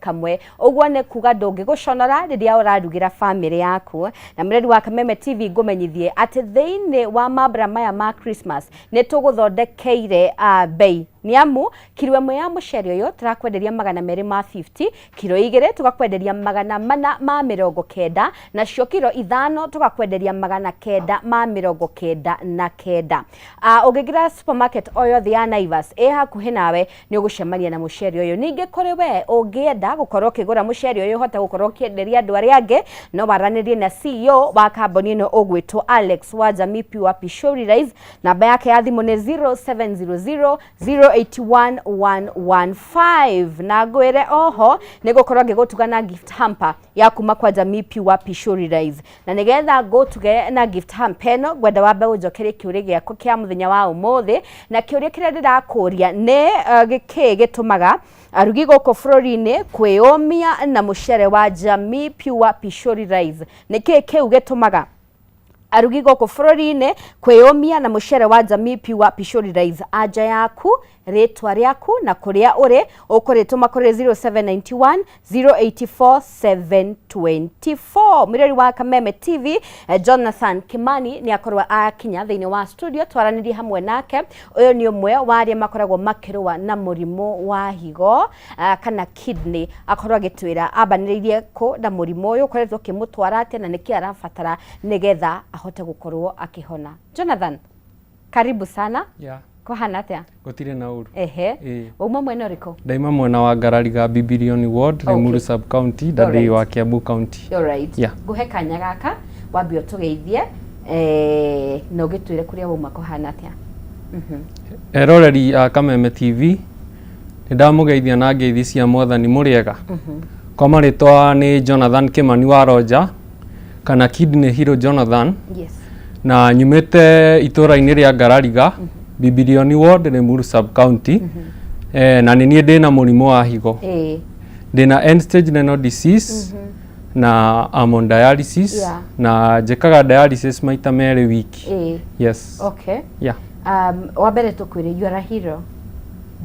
uguo nĩ kuga ndũngĩgũconora rĩrĩa ũrarugira family yaku. Na mwirori wa Kameme TV ngũmenyithie atĩ thĩinĩ wa mambura maya ma Christmas nĩ tũgũthondekeire bei niamu kilo ĩmwe ya mũcere ũyũ turakwenderia 250, kilo 2 tugakwenderia 490, na cio kilo 5 tugakwenderia 999. Ũngĩgira supermarket o yothe ya Naivas hakuhĩ nawe nĩ ũgũcemania na mũcere ũyũ. Ningĩ kũrĩ we ũngĩenda gũkorwo ũkĩgũra mũcere ũyũ ũhote gũkorwo ũkĩenderia andũ arĩa angĩ no waranĩrie na CEO wa kambuni ĩno ũgwĩtwo Alex wa Jamii Pure Pishori Rice. Namba yake ya thimũ nĩ 0700 08115 na ngwire oho nĩ gũkorwo ngĩgũtuga na gift hamper ya kuma kwa Jamii Pure Pishori Rice. Na nĩgetha ngũtuge na gift hamper ĩno ngwenda wambe ũnjokerie kĩũria gĩaku kĩa mũthenya wa ũmũthĩ, na kĩũria kĩrĩa ndĩrakũria nĩ gĩkĩ gĩtũmaga arugi gũkũ bũrũri-inĩ kwĩyũmia na mũcere wa Jamii Pure Pishori Rice. Nĩkĩ kĩu gĩtũmaga arugi gũkũ bũrũri-inĩ kwĩyũmia na mũcere wa Jamii Pure Pishori Rice? Anja yaku, rĩtwa rĩaku na kũrĩa ũrĩ ũkũrĩtũma kũrĩ 0791 084 724. Mwirori wa Kameme TV Jonathan Kimani nĩ akorwo akinya thĩinĩ wa studio twaranĩrie hamwe nake. Ũyũ nĩ ũmwe wa arĩa makoragwo makĩrũa na mũrimũ wa higo kana kidney, akorwo agĩtwĩra ambanĩrĩirie kũ na mũrimũ ũyũ ũkoretwo ũkĩmũtwara atĩa na nĩkĩ arabatara nĩgetha ahote gũkorwo akĩhona. Jonathan, karibu sana. Kuhana atĩa? Gũtirĩ na ũru. Uma mwena ũrĩkũ? Ndaima mwena wa Ngarariga Bibilioni Ward, Limuru Sub County, Ndandĩ wa Kiambu County. Nguhe kanya gaka wambie ũtũgeithie na ũgĩtwĩre kũrĩa wauma kuhana atĩa. Eroreri a Kameme TV nĩndamũgeithia na ngeithi cia Mwathani mũrĩega. Kwa marĩtwa nĩ Jonathan Kimani wa Roja kana Kidney Hero Jonathan. Na nyumĩte itũra-inĩ rĩa Ngarariga Bibilioni Ward, Limuru Sub County. Na nĩ niĩ ndĩna mũrimũ wa higo. Ndĩna end stage renal disease na I'm on dialysis na njĩkaga dialysis maita merĩ wiki. Wambere tũkwĩre you are a hero.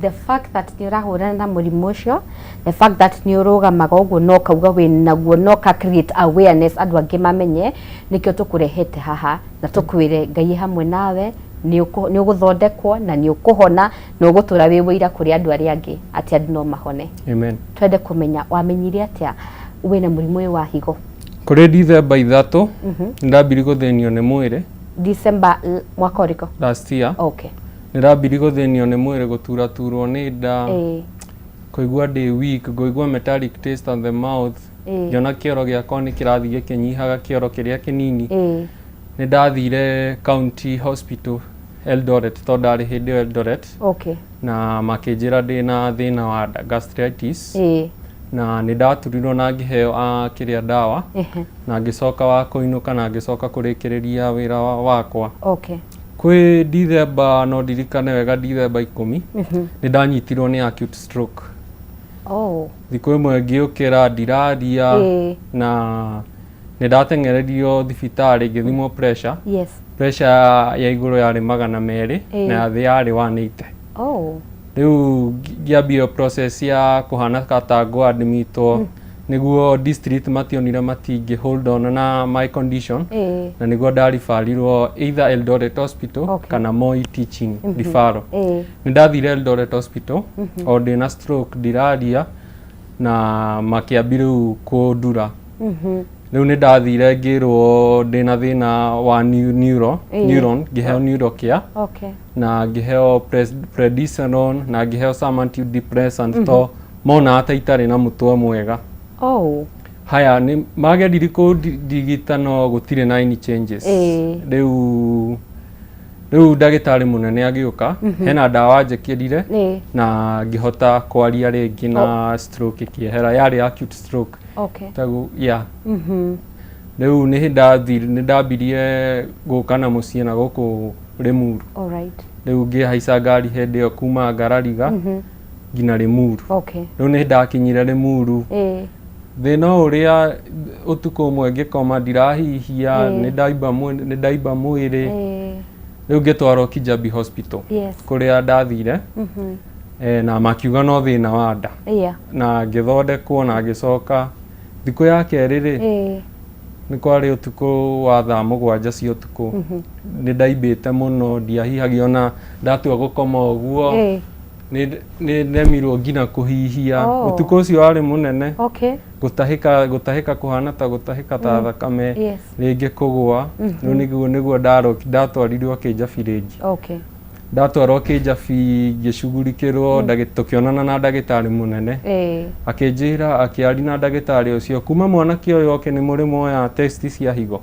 The fact that nĩ ũrahũrana na mũrimũ ũcio, the fact that nĩ ũrũgamaga ũguo no kauga wĩnaguo no ka create awareness andũ angĩ mamenye, nĩkĩo tũkũrehete haha na tũkwĩre Ngai hamwe nawe nĩ ũgũthondekwo na nĩ ũkũhona na ũgũtũra wĩ wĩira kũrĩ andũ arĩa angĩ atĩ andũ no mahone. Amen. Twende kũmenya wamenyire atĩa wĩna mũrimũ ũyũ wa higo? Kũrĩ December 3 ndambiri gũthĩnio nĩ mwĩrĩ. December mwaka ũrĩkũ? Last year. Okay. Ndambiri gũthĩnio nĩ mwĩrĩ, gũturaturwo nĩ nda, kũigua ndĩ weak, kũigua metallic taste on the mouth, ngiona kĩoro gĩakwa nĩ kĩrathiĩ gĩkĩnyihaga kĩoro kĩrĩa kĩnini. Nĩ ndathire county hospital Eldoret, tondũ ndarĩ hĩndĩ ĩyo Eldoret. Okay. Na makĩnjĩra ndĩna thĩna wa gastritis. Na nĩ ndaturirwo na ngĩheo kĩrĩa ndawa, na ngĩcoka wa kũinũka na ngĩcoka kũrĩkĩrĩria wĩra wakwa. Okay. Kwĩ December, no ndirikane wega, December 10 nĩ ndanyitirwo nĩ acute stroke. Thikũ ĩmwe ngĩũkĩra ndiraria na nĩ ndateng'ererio thibitarĩ ngĩthimwo pressure. Pressure ya igũrũ yarĩ 200 na ya thĩ yarĩ 180. Rĩu ngĩambia process ya kũhana ta ngũ-admitwo nĩguo district mationire matingĩ hold on na my condition, na nĩguo ndaribarirwo either Eldoret Hospital kana Moi Teaching Referral. Nĩ ndathire Eldoret Hospital o ndĩna stroke ndiraria, na makĩambia rĩu kũndura. Rĩu nĩ ndathire ngĩrwo ndĩna thĩna wa neuron, ngĩheo Neurocare na ngĩheo prednisolone na ngĩheo some antidepressant to mona ata itarĩ na mũtwe mwega. Haya nĩ magerire kũndigita no gũtirĩ na any changes. Rĩu ndagĩtarĩ mũnene agĩũka, hena ndawa njĩkĩrire na ngĩhota kwaria rĩngĩ na stroke ĩkĩehera, yarĩ acute stroke. Tagu rĩu nĩ ndambirie gũka na mũciĩ na gũkũ Limuru. Rĩu ngĩhaica ngari hĩndĩ ĩyo kuma Ngarariga nginya Limuru. Rĩu nĩ ndakinyire Limuru, thĩna ũrĩa ũtukũ ũmwe ngĩkoma ndirahihia, nĩ ndaimba mwĩrĩ. Rĩu ngĩtwarwo Kijabi Hospital kũrĩa ndathire, na makiuga no thĩna wa nda, na ngĩthondekwo na ngĩcoka. Thikũ ya kerĩ rĩ, nĩ kwarĩ ũtukũ wa thaa 7 cia ũtukũ, nĩ ndaimbĩte mũno, ndiahihagia ona ndatua gũkoma ũguo, nĩ ndemirwo nginya kũhihia. Ũtukũ ũcio warĩ mũnene, gũtahĩka kũhana ta gũtahĩka ta thakame, rĩngĩ kũgũa. Rĩu nĩguo ndatwarirwo Kĩjabi rĩngĩ. Ndatwarwo Kĩjabi ngĩcugurikĩrwo, tũkĩonana na ndagĩtarĩ mũnene, akĩnjĩra akĩaria na ndagĩtarĩ ũcio, kuma mwanake ũyũ oke nĩ mũrĩmo ya test cia higo.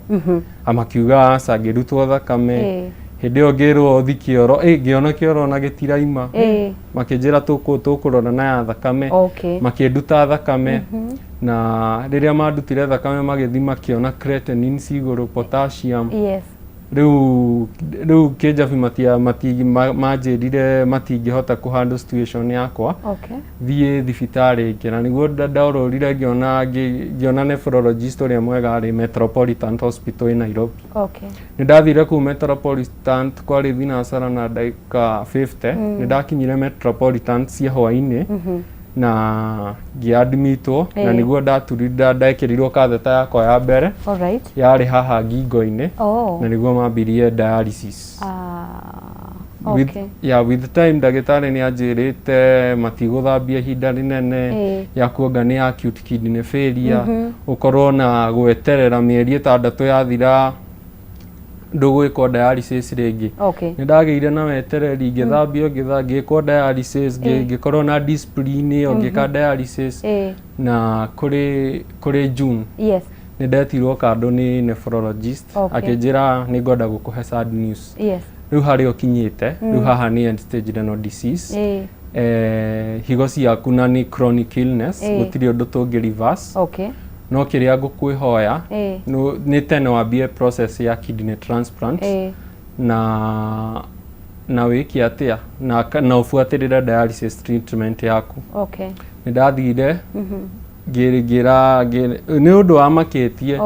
Amakiuga aca, ngĩrutwo thakame. Hĩndĩ ĩyo ngĩrwo thi kĩoro, ngĩona kĩoro na gĩtiraima, makĩnjĩra tũkũrora na ya thakame, makĩnduta thakame, na rĩrĩa mandutire thakame magĩthi makĩona creatinine igũrũ, potassium. Rĩu Kĩjabi manjĩrire matingĩhota kũhandle situation yakwa, thiĩ thibitarĩ ĩngĩ, na nĩguo ndaũrũrire ngĩona nephrologist ũrĩa mwega arĩ Metropolitan Hospital in Nairobi. Nĩ ndathire kũu Metropolitan, kwarĩ thinacara na ndagĩka 50, nĩ ndakinyire Metropolitan cia hwaĩ-inĩ na ngĩadmitwo, na nĩguo ndekĩrirwo katheta yakwa ya mbere, yarĩ haha ngingo-inĩ, na nĩguo mambirie dialysis. With time ndagĩtarĩ nĩ anjĩrĩte matigũthambia ihinda rĩnene, ya kuonga nĩ acute kidney failure, ũkorwo na gweterera mĩeri 6 yathira ndũgwĩkwo dialysis rĩngĩ. Nĩ ndagĩire na wetereri, ngĩthambio ngĩkwo dialysis, ngĩkorwo na discipline ĩyo ngĩka dialysis, na kũrĩ June nĩ ndetirwo kando nĩ nephrologist, akĩnjĩra nĩ ngwenda gũkũhe sad news. Rĩu harĩa ũkinyĩte, rĩu haha nĩ end stage renal disease, higo ciaku na nĩ chronic illness, gũtirĩ ũndũ tũngĩ reverse. No kĩrĩa ngũkwĩhoya nĩ tene wambie process ya kidney transplant, na wĩke atĩa na ũbuatĩrĩre dialysis treatment yaku. Nĩ ndathire nĩ ũndũ wamakĩtie,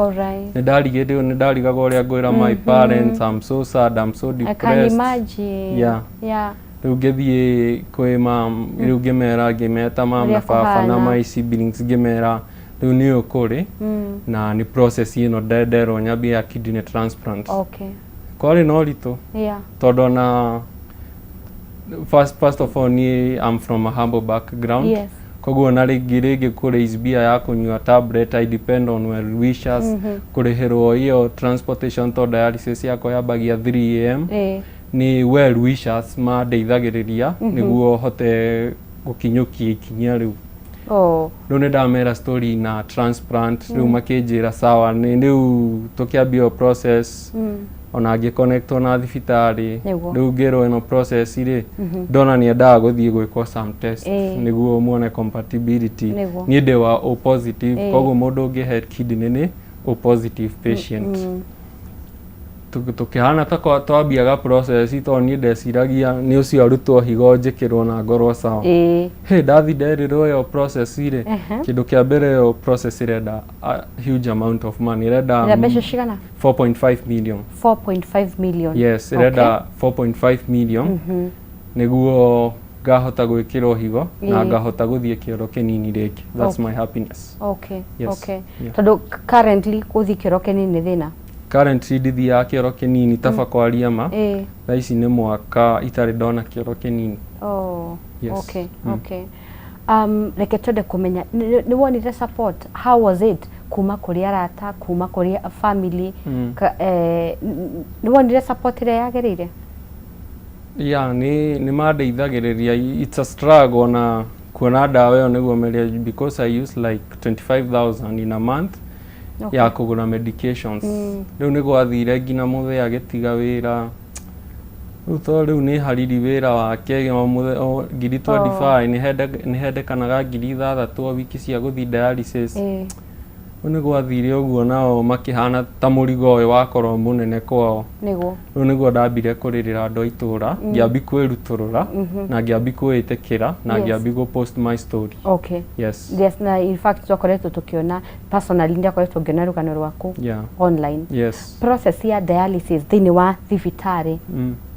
nĩ ndarigaga ũrĩa ngwĩra my parents, I'm so sad, I'm so depressed. Rĩu ngĩthiĩ kwĩ mam, rĩu ngĩmeta mam na baba na my siblings, ngĩmera rĩu nĩ ũkũrĩ na nĩ process ĩno ndenderwo nyambie ya kidney transplant. Kwarĩ na ũritũ. Yeah. Tondũ na first of all I'm from a humble background. Yes. Koguo na rĩngĩ kũrĩ mbia ya kũnyua tablet, I depend on well wishers. Kũrĩhĩrwo iyo transportation to dialysis yakwa yambagia 3 am. Ni well wishers mandeithagĩrĩria nĩguo hote gũkinyũkia ikinya rĩu. Rĩu nĩ ndamera story na transplant rĩu makĩnjĩra sawa nĩ rĩu tũkĩambia process ona ngĩconnectwo na thibitarĩ rĩu ngĩrwo ĩno process rĩ ndona nĩ endaga gũthiĩ gwĩkwo some test nĩguo muone compatibility niĩ ndĩ wa O positive koguo mũndũ ũngĩhe kidney nĩ O positive patient. Tukihana ta twambiaga process to niĩ ndeciragia nĩ ũcio arutwo higo njĩkĩrwo na ngorwo sawa. Ndathi nderirwo yo process rĩ kĩndũ kĩa mbere yo process irenda a huge amount of money irenda mbeca cigana 4.5 million. 4.5 million. Yes, irenda 4.5 million nĩguo ngahota gwĩkĩrwo higo na ngahota gũthiĩ kĩoro kĩnini rĩngĩ. That's my happiness. Okay. Tondũ currently gũthiĩ kĩoro kĩnini thĩna currently ndithiaga kĩoro kĩnini taba kwaria ma thaa ici nĩ mwaka itarĩ ndona kĩoro kĩnini. Okay. Reke twende kũmenya nĩ wonire support, how was it kuma kũrĩ arata kuma kũrĩ family nĩ wonire support ĩrĩa yagĩrĩire? Nĩ mandeithagĩrĩria. It's a struggle na kuona ndawa ĩyo nĩguo meria because I use like 25,000 in a month ya kũgũra medications. Rĩu nĩ gwathire nginya mũthee agĩtiga wĩra rĩu to rĩu nĩ hariri wĩra wake ngiri 25 nĩ hendekanaga ngiri 6 wiki cia gũthiĩ dialysis. Rĩu nĩ gwathire ũguo nao makĩhana ta mũrigo ũyũ wakorwo mũnene kwao. Rĩu nĩguo ndambire kũrĩrĩra andũ a itũũra ngĩambi kwĩrutũrũra na ngĩambi kwĩĩtĩkĩra na ngĩambi gũ-post my story. Yes, na in fact twakoretwo tũkĩona personally ndakoretwo ngĩona rũgano rwaku online. Process ya dialysis thĩinĩ wa thibitarĩ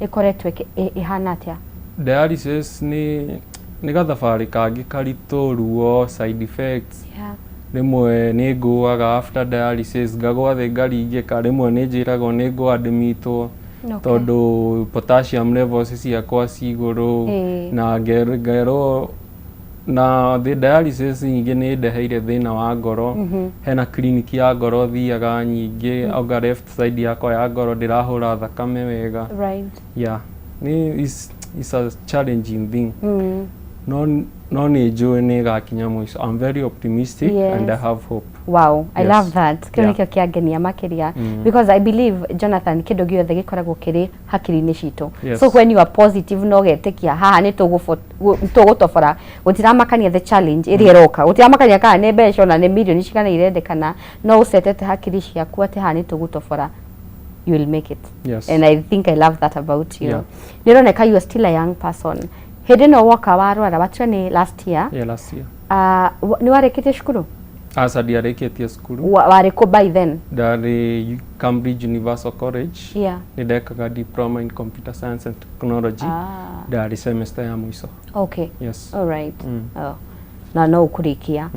ĩkoretwo ĩhana atĩa? Dialysis nĩ gathabarĩ kangĩ karitũ, ruo, side effects. Rĩmwe nĩ ngũaga after dialysis ngagwa thĩ ngaringĩka, rĩmwe nĩ njĩragwo nĩ ngũ-admitwo tondũ potassium levels ciakwa ci igũrũ na ngerwo na the dialysis nyingĩ nĩ ndeheire thĩna wa ngoro. Hena clinic ya ngoro thiaga nyingĩ auga left side yakwa ya ngoro ndĩrahũra thakame wega. It's a challenging thing. No nĩ njũĩ nĩ gakinya mũico. I'm very optimistic and I have hope. Wow, I love that. Kĩo nĩkĩo kĩangenia makĩria because I believe Jonathan kĩndũ gĩothe gĩkoragwo kĩrĩ hakiri-inĩ citũ. So when you are positive no getĩkia haha nĩ tũgũtobora gũtiramakania the challenge ĩrĩa ĩroka, gũtiramakania kana nĩ mbeca na nĩ milioni cigana irendekana, no ũcetete hakiri ciaku atĩ haha nĩ tũgũtobora. You will make it. And I think I love that about you. Nĩroneka you are still a young person. Hĩndĩ no woka warwara watire nĩ last year. Last year. Nĩ warĩkĩtie cukuru? Aca ndiarĩkĩtie cukuru. Warĩ kũ by then? Ndarĩ Cambridge Universal College. Nĩ ndekaga diploma in computer science and technology. Ndarĩ semester ya mũico. Okay. All right. Na no ũkũrĩkia.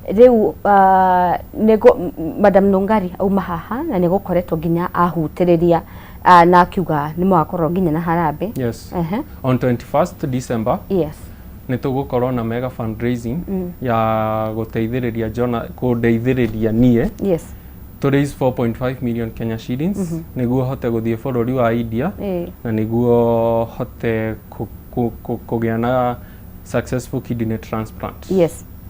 Rĩu Madam Nungari auma haha na nĩ gũkoretwo nginya ahutĩrĩria na akiuga nĩ mwakorwo nginya na harambe. On 21st December nĩ tũgũkorwo na mega fundraising ya gũteithĩrĩria kũndeithĩrĩria niĩ to raise 4.5 million Kenya shillings nĩguo hote gũthiĩ bũrũri wa India na nĩguo hote kũgĩa na successful kidney transplant.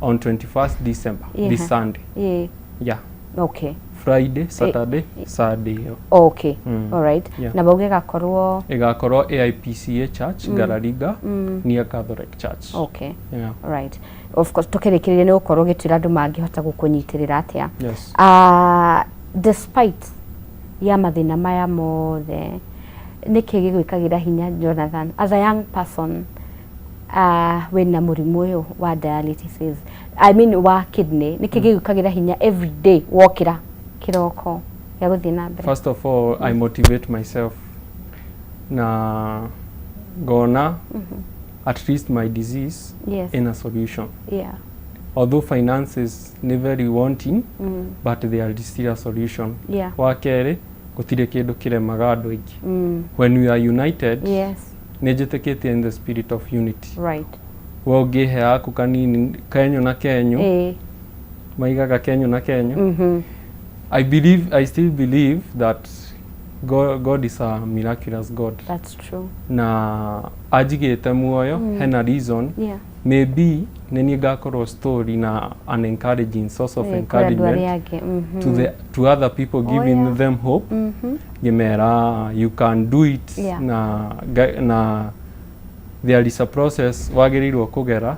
On 21st December, this Sunday. Okay. Friday, Saturday, Sunday. Okay. All right. Na bauge igakorwo AIPCA Church, Garariga, near Catholic Church. Okay. All right. Of course, tũkĩrĩkĩrĩria nĩ gũkorwo gĩtwĩra andũ mangĩhota gũkũnyitĩrĩra atĩa. Despite ya mathĩna maya mothe, nĩkĩ gĩgwĩkagĩra hinya Jonathan as a young person wĩna mũrimũ ũyũ wa dialysis, I mean wa kidney, nĩkĩ gĩgwĩkagĩra hinya every day wokĩra kĩroko ya gũthiĩ na mbere? First of all, I motivate myself na ngona at least my disease in a solution. Although finances ni very wanting, but they are still a solution. Wa kerĩ gutire kindu kiremaga andu aingi. When we are united, yes, nĩnjĩtĩkĩtie in the spirit of unity. Right. Wo ngĩhe yaku kanini kenyo na kenyo, maigaga kenyo na kenyo. I still believe that God is a miraculous God. That's true. Na ajigĩte muoyo, hena reason. Yeah. Maybe nĩ ngakorwo story na an encouraging source of encouragement to other people, giving them hope. Ngimera you can do it. Yeah. Na there is a process wagĩrĩirwo kũgera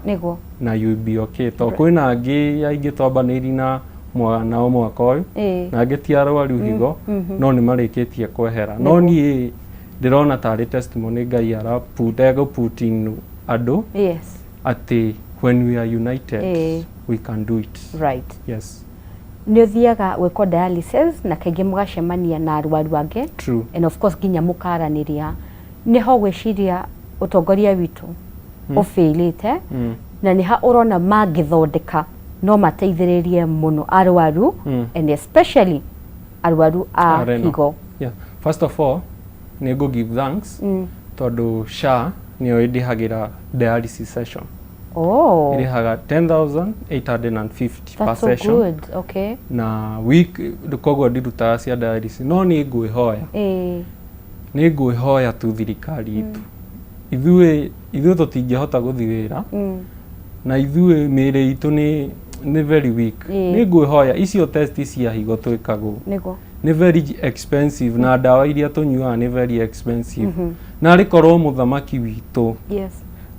na you will be okay. To kwĩna angĩ aingĩ twambanĩri na mwana o mwaka ũyũ na angĩ ti arwaru higo no nĩ marĩkĩtie kwehera. No niĩ ndĩrona tarĩ testimony Ngai putting andũ atĩ when we are united we can do it. Right. Yes. Nĩ ũthiaga gwĩkwo dialysis na kaingĩ mũgacemania na arwaru angĩ. True. And of course nginya mũkaranĩria. Nĩho gwĩciria ũtongoria witũ ũfĩlĩte na nĩha ũrona mangĩthondeka no mateithĩrĩrie mũno arwaru and especially arwaru a higo. Yeah. First of all, nĩ go give thanks tondũ SHA nĩyo ĩndĩhagĩra dialysis session. Oh. Ĩrĩhaga 10,850 per session. That's so good. Okay. Na week koguo ndirutaga cia dialysis no nĩ ngwĩhoya tu thirikari itũ. Ithuĩ tũtingĩhota gũthiĩ wĩra na ithuĩ mĩĩrĩ itũ nĩ very weak. Nĩ ngwĩhoya icio test cia higo twĩkagwo nĩ very expensive na ndawa iria tũnyuaga nĩ very expensive. Na rĩkorwo mũthamaki witũ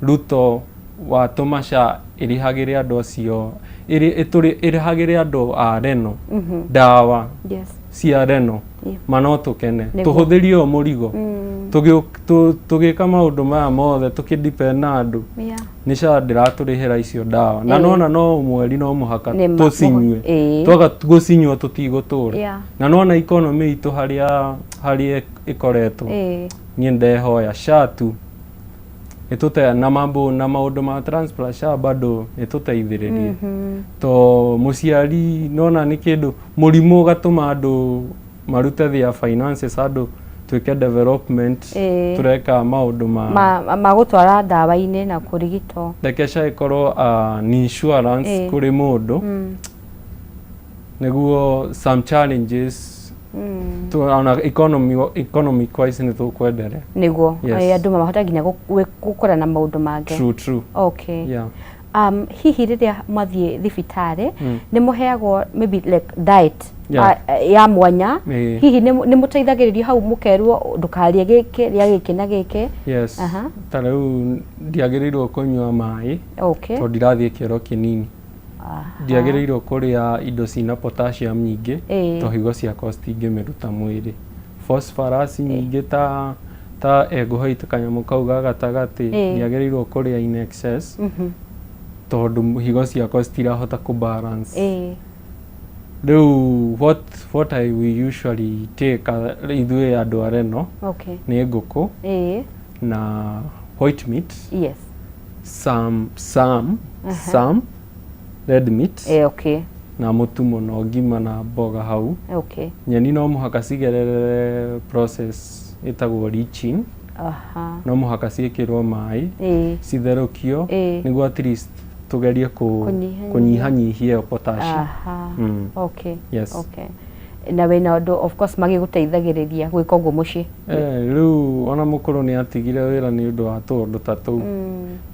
Ruto watũma SHA ĩrĩhagĩre andũ acio ĩrĩhagĩre andũ a Reno ndawa cia Reno mano tũkene tũhũthĩrie o mũrigo tũgĩka maũndũ maya mothe tũkĩdepend na andũ nĩ SHA ndĩratũrĩhĩra icio ndawa na nona no mweri no mũhaka tũcinyue twaga gũcinyua tũtigũtũra na nona economy itũ harĩa ĩkoretwo niĩ ndehoya SHA tu ĩtũte na maũndũ ma transplant SHA bado ĩtũteithĩrĩrie to mũciari nona nĩ kĩndũ mũrimũ ũgatũma andũ marute their finances andũ twĩke development tũreka maũndũ ma gũtwara ndawa-inĩ na kũrigitwo. Reke SHA ĩkorwo ni insurance kũrĩ mũndũ nĩguo some challenges ona economic wise nĩ tũkwenderea nĩguo andũ mahota nginya gũkũra na maũndũ mangĩ. True. Okay. Yeah. Hihi rĩrĩa mwathiĩ thibitarĩ nĩ mũheagwo maybe like diet ya mwanya hihi nĩ mũteithagĩrĩrio hau mũkerwo ndũkarĩe gĩkĩ rĩa gĩkĩ na gĩkĩ? Yes. Ta rĩu ndiagĩrĩirwo kũnyua maĩ tondũ ndirathiĩ kĩoro kĩnini. Ndiagĩrĩirwo kũrĩa indo cina potassium nyingĩ to higo ciakwa citingĩmĩruta mwĩrĩ. Phosphorus nyingĩ ta egũhaita kanyamũ kau ga gatagatĩ ndiagĩrĩirwo kũrĩa in excess tondũ higo ciakwa citirahota kũbalance. Rĩu what I will usually take ithuĩ andũ a Reno nĩ ngũkũ na white meat, some red meat na mũtu mũno ngima na mboga hau. Nyeni no mũhaka cigerere process ĩtagwo leaching. No mũhaka ciĩkĩrwo maĩ citherũkio nĩguo at least tugerie kũnyihanyihia potassium. Yes. Na wena ũndũ of course magĩgũteithagĩrĩria gwĩka ũguo mũciĩ. Rĩu ona mũkũrũ nĩ atigire wĩra nĩ ũndũ wa tũũndũ ta tũu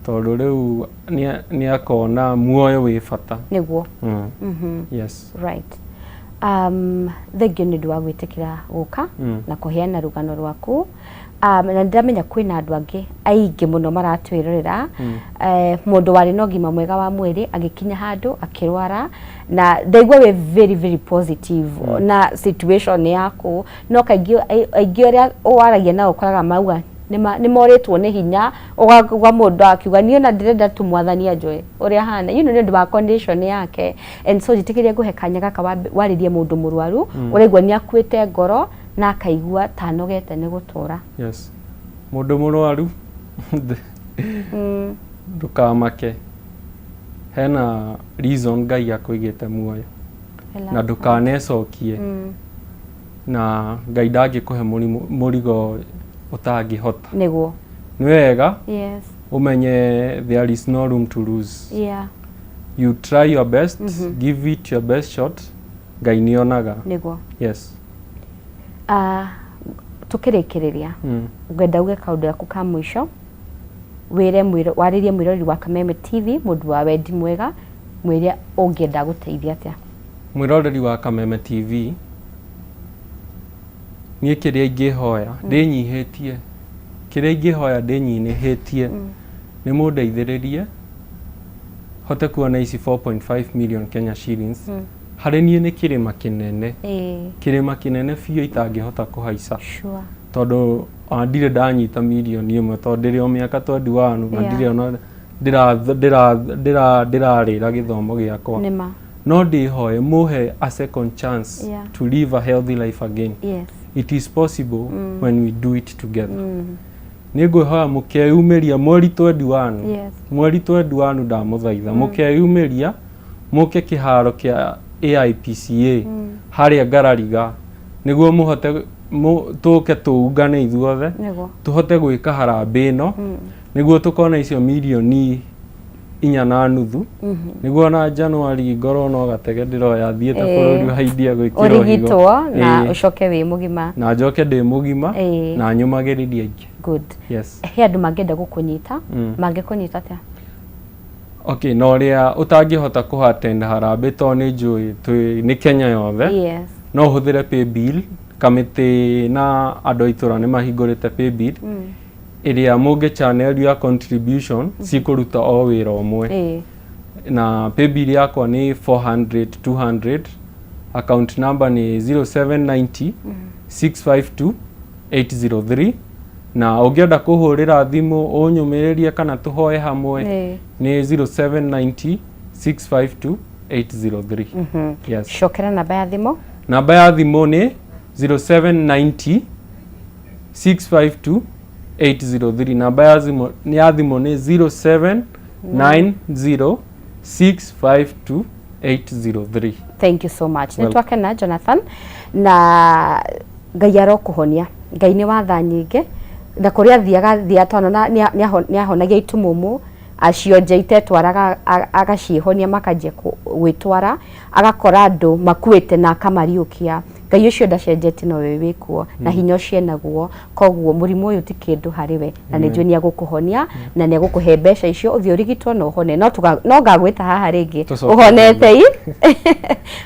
tondũ rĩu nĩ akona muoyo wĩ bata nĩguo. Yes. Right. Thengio nĩ ũndũ wa gwĩtĩkĩra gũka na kũheana rũgano rwaku. Na ndamenya kwĩna andũ angĩ aingĩ mũno maratwĩrorera mũndũ warĩ na ũgima mwega wa mwĩrĩ agĩkinya handũ akĩrwara na ndaigua we very very positive na situation yaku no kaingĩ aingĩ arĩa waragia nao ũkoraga mauga nĩ moretwo nĩ hinya ũgauga mũndũ akiuga niĩ na ndĩrenda tu mwathani anjoe ũrĩa hana nĩ ũndũ wa condition yake. And so njĩtĩkĩria ngũhe kanya gaka warĩrie mũndũ mũrwaru ũraigua nĩ akuĩte ngoro na akaigua tanogete nĩ gũtũra. Yes. Mũndũ mũrwaru ndũkamake, hena reason Ngai akũigĩte muoyo na ndũkanecokie na Ngai ndangĩkũhe mũrigo ũtangĩhota. Nĩguo. Nĩ wega. Yes. Umenye there is no room to lose. Yeah. You try your best, give it your best shot. Ngai nĩonaga. Nĩguo. Yes. Tukĩrĩkĩrĩria. Ngwenda uge kaũndũ gaku ka mũico. Warĩrie mwĩroreri wa Kameme TV, mũndũ wa wendi mwega, mwĩrĩa ũngĩenda gũteithia atĩa. Mwĩroreri wa Kameme TV, niĩ kĩrĩa ingĩhoya ndĩnyihĩtie, kĩrĩa ingĩhoya ndĩnyihĩtie nĩ mũndeithĩrĩrie hote kuona ici 4.5 million Kenya shillings. Harĩ niĩ nĩ kĩrĩma kĩnene, kĩrĩma kĩnene biũ itangĩhota kũhaica. Tondũ ndirĩ ndanyita milioni ĩmwe tondũ ndĩrĩ o mĩaka 21 na ndirĩ ona ndĩrarĩra gĩthomo gĩakwa. No ndĩhoe mũhe a second chance to live a healthy life again. It is possible when we do it together. Nĩ ngwĩhoya mũkeyumĩria mweri 21, mweri 21 ndamũthaitha mũkeyumĩria mũke kĩharo kĩa AIPCA harĩa Ngarariga nĩguo mũhote tũke tũungane ithuothe tũhote gwĩka harambĩ ĩno nĩguo tũkona icio milioni 4.5 nĩguo na January ngorwo no gatege ndĩroya thiĩte bũrũri wa India gwĩkĩrwo higo ũrigitwo na ũcoke wĩ mũgima na njoke ndĩ mũgima na nyumagĩrĩria ingĩ. Good. Yes. He andũ mangĩenda gũkũnyita mangĩkũnyita atĩa? Okay, no ũrĩa ũtangĩhota kũhatenda harambĩ to nĩ njũĩ nĩ Kenya yothe. Yes. No ũhũthĩre paybill kamĩtĩ na andũ itũra nĩ mahingũrĩte paybill ĩrĩa mũngĩ channel ya contribution cikũruta o wĩra ũmwe. Na paybill yakwa nĩ 400 200, account number nĩ 0790 652 803 na ũngĩenda kũhũrĩra thimũ ũnyũmĩrĩrie kana tũhoe hamwe nĩ 0790 652 803. Yes. Cokera namba ya thimũ? Namba ya thimũ nĩ 0790 652 803. Namba ya thimũ nĩ 0790 652 803. Thank you so much. Nĩtwakena Jonathan na Ngai arokũhonia. Ngai nĩ watha nyingĩ na kũrĩa athiaga twana nĩahonagia itumumu acionjeite twaraga agacihonia makanjia gwĩtwara agakora andũ makuĩte na akamariũkia. Ngai ũcio ndacenjetie no we wĩkuo na hinya ũcio naguo koguo mũrimũ ũyũ ti kĩndũ harĩ we na nĩ njũĩ nĩagũkũhonia na nĩagũkũhe mbeca icio ũthiĩ ũrigitwo na ũhone no ngagwĩta haha rĩngĩ ũhonete.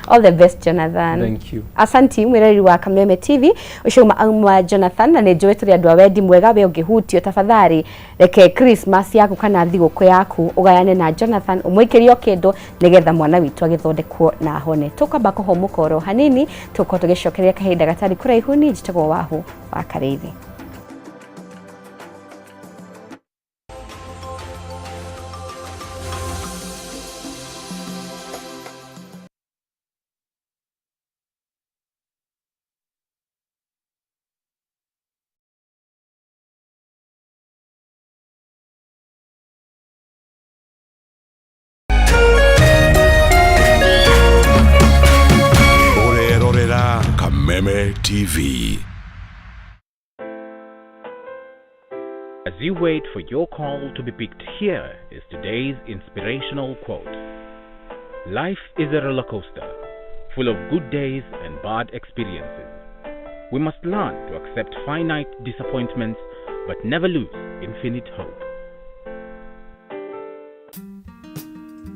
All the best Jonathan. Thank you. Asanti mwĩroreri wa Kameme TV ũcio auma Jonathan na nĩ njũĩ tũrĩ andũ a wendi mwega we ũngĩhutio tafadhali reke Christmas yaku kana thigũkũ yaku ũgayane na Jonathan ũmwĩkĩrie kĩndũ nĩgetha mwana witũ agĩthondekwo na ahone. Tũkamba kũhũmũka oro hanini tũko tũgĩcokeria kahinda gatarĩ kũraihu. Niĩ njĩtagwo Wahu wa Kareithi. Kameme TV. As you wait for your call to be picked, here is today's inspirational quote. Life is a roller coaster, full of good days and bad experiences. We must learn to accept finite disappointments, but never lose infinite hope.